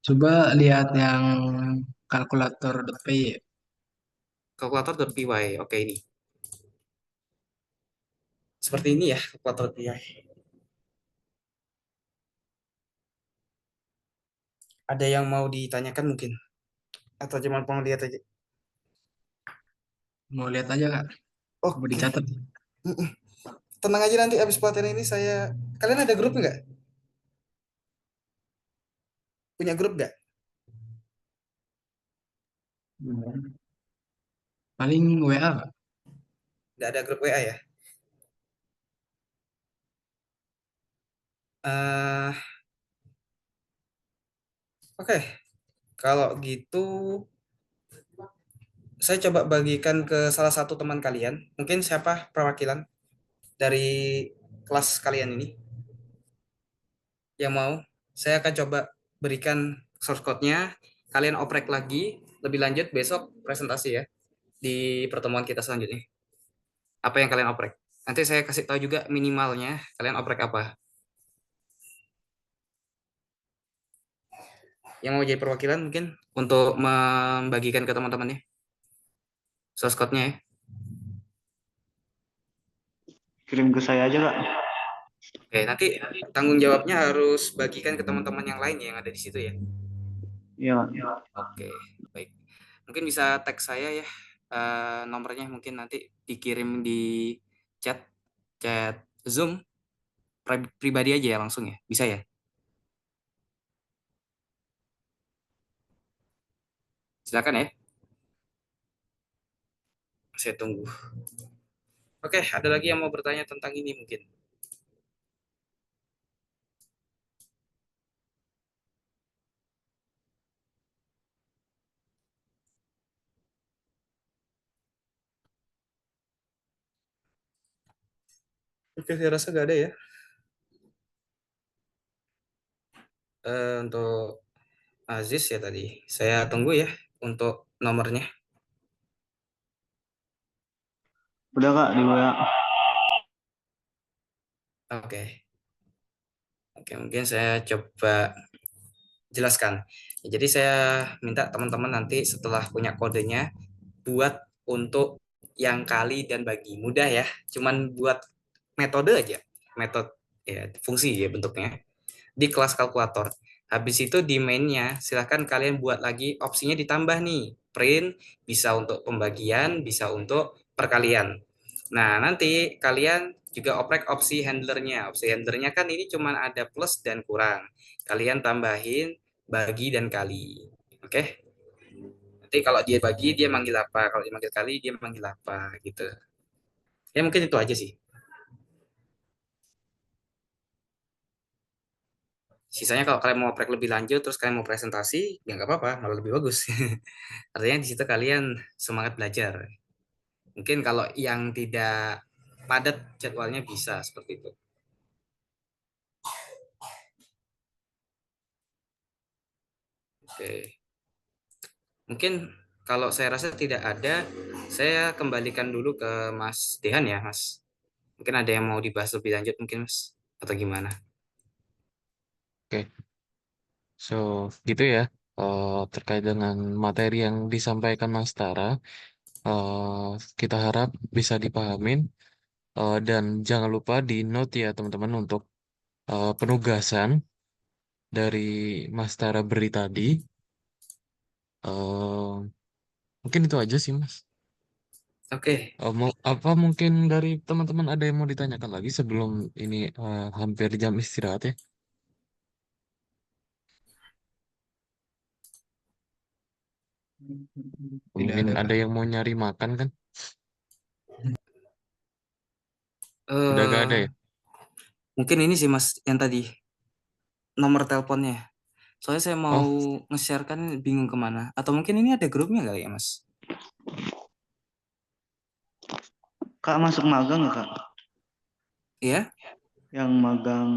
Coba lihat yang kalkulator.py. Kalkulator.py, oke ini. Seperti ini ya, kalkulator.py. Ada yang mau ditanyakan mungkin? Atau cuma mau lihat aja? Mau lihat aja kak, Oh, mau dicatat. tenang aja nanti abis pelatihan ini saya... Kalian ada grup nggak? Punya grup nggak? Paling WA kak. Nggak ada grup WA ya? Eh, Oke, kalau gitu saya coba bagikan ke salah satu teman kalian. Mungkin siapa perwakilan dari kelas kalian ini yang mau? Saya akan coba berikan source code-nya. Kalian oprek lagi lebih lanjut besok presentasi ya di pertemuan kita selanjutnya. Apa yang kalian oprek? Nanti saya kasih tahu juga minimalnya kalian oprek apa. Yang mau jadi perwakilan mungkin untuk membagikan ke teman-temannya source code-nya ya. Kirim ke saya aja, Kak. Oke, nanti tanggung jawabnya harus bagikan ke teman-teman yang lain yang ada di situ ya. Iya, Kak. Oke, baik. Mungkin bisa tag saya ya, nomornya mungkin nanti dikirim di chat chat Zoom pribadi aja ya langsung ya, bisa ya? Silakan ya, saya tunggu. Oke, ada lagi yang mau bertanya tentang ini mungkin? Oke, saya rasa nggak ada ya. Untuk Aziz ya tadi, saya tunggu ya untuk nomornya. Udah, Kak, di WA. Oke, oke mungkin saya coba jelaskan. Jadi saya minta teman-teman nanti setelah punya kodenya buat untuk yang kali dan bagi. Mudah ya, cuman buat metode aja. Metode ya fungsi ya bentuknya di kelas kalkulator. Habis itu di mainnya silahkan kalian buat lagi opsinya ditambah nih. Print bisa untuk pembagian, bisa untuk perkalian. Nah, nanti kalian juga oprek opsi handlernya. Opsi handlernya kan ini cuma ada plus dan kurang. Kalian tambahin bagi dan kali. Oke? Nanti kalau dia bagi dia manggil apa, kalau dia manggil kali dia manggil apa gitu. Ya mungkin itu aja sih. Sisanya kalau kalian mau oprek lebih lanjut terus kalian mau presentasi, ya nggak apa-apa, malah lebih bagus. Artinya di situ kalian semangat belajar. Mungkin kalau yang tidak padat jadwalnya bisa seperti itu. Oke. Mungkin kalau saya rasa tidak ada, saya kembalikan dulu ke Mas Dehan ya, Mas. Mungkin ada yang mau dibahas lebih lanjut mungkin, Mas, atau gimana? Oke. So, gitu ya. Terkait dengan materi yang disampaikan Mas Tara, kita harap bisa dipahamin. Dan jangan lupa di note ya teman-teman untuk penugasan dari Mas Tara beri tadi. Eh, Mungkin itu aja sih Mas. Oke. Apa mungkin dari teman-teman ada yang mau ditanyakan lagi sebelum ini hampir jam istirahat ya? Tidak Mungkin ada, ada Kak. yang mau nyari makan kan? Udah gak ada eh ya? Mungkin ini sih Mas yang tadi nomor teleponnya. Soalnya saya mau Oh, nge-share kan bingung kemana. Atau mungkin ini ada grupnya kali ya Mas? Kak masuk magang nggak Kak? Iya, Yang magang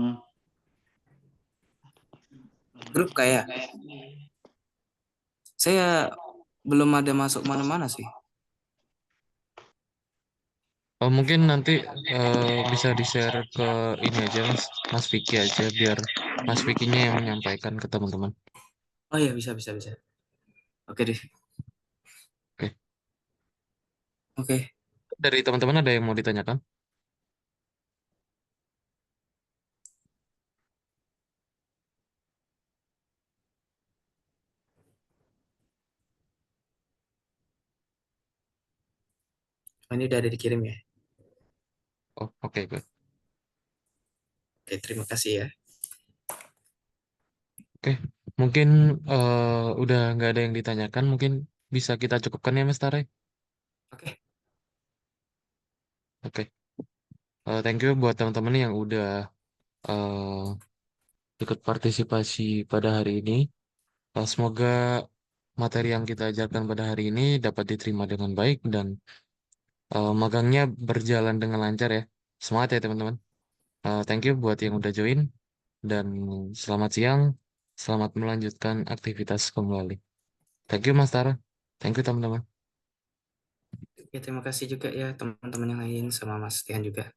grup kayak. Saya belum ada masuk mana-mana sih. mungkin nanti bisa di-share ke ini aja Mas, Mas Vicky aja biar Mas Vicky-nya yang menyampaikan ke teman-teman. Oh iya, bisa, bisa, bisa. Oke deh. Oke. Oke. Dari teman-teman ada yang mau ditanyakan? Oh, ini udah ada dikirim ya. Oh, oke, good. Oke, terima kasih ya. Oke, mungkin udah nggak ada yang ditanyakan, mungkin bisa kita cukupkan ya Mas Tare. Oke. Oke, thank you buat teman-teman yang udah eh, ikut partisipasi pada hari ini. Semoga materi yang kita ajarkan pada hari ini dapat diterima dengan baik dan magangnya berjalan dengan lancar ya. Semangat ya teman-teman. Thank you buat yang udah join dan selamat siang, selamat melanjutkan aktivitas kembali. Thank you Mas Tara. Thank you teman-teman. Oke, terima kasih juga ya teman-teman yang lain sama Mas Tian juga.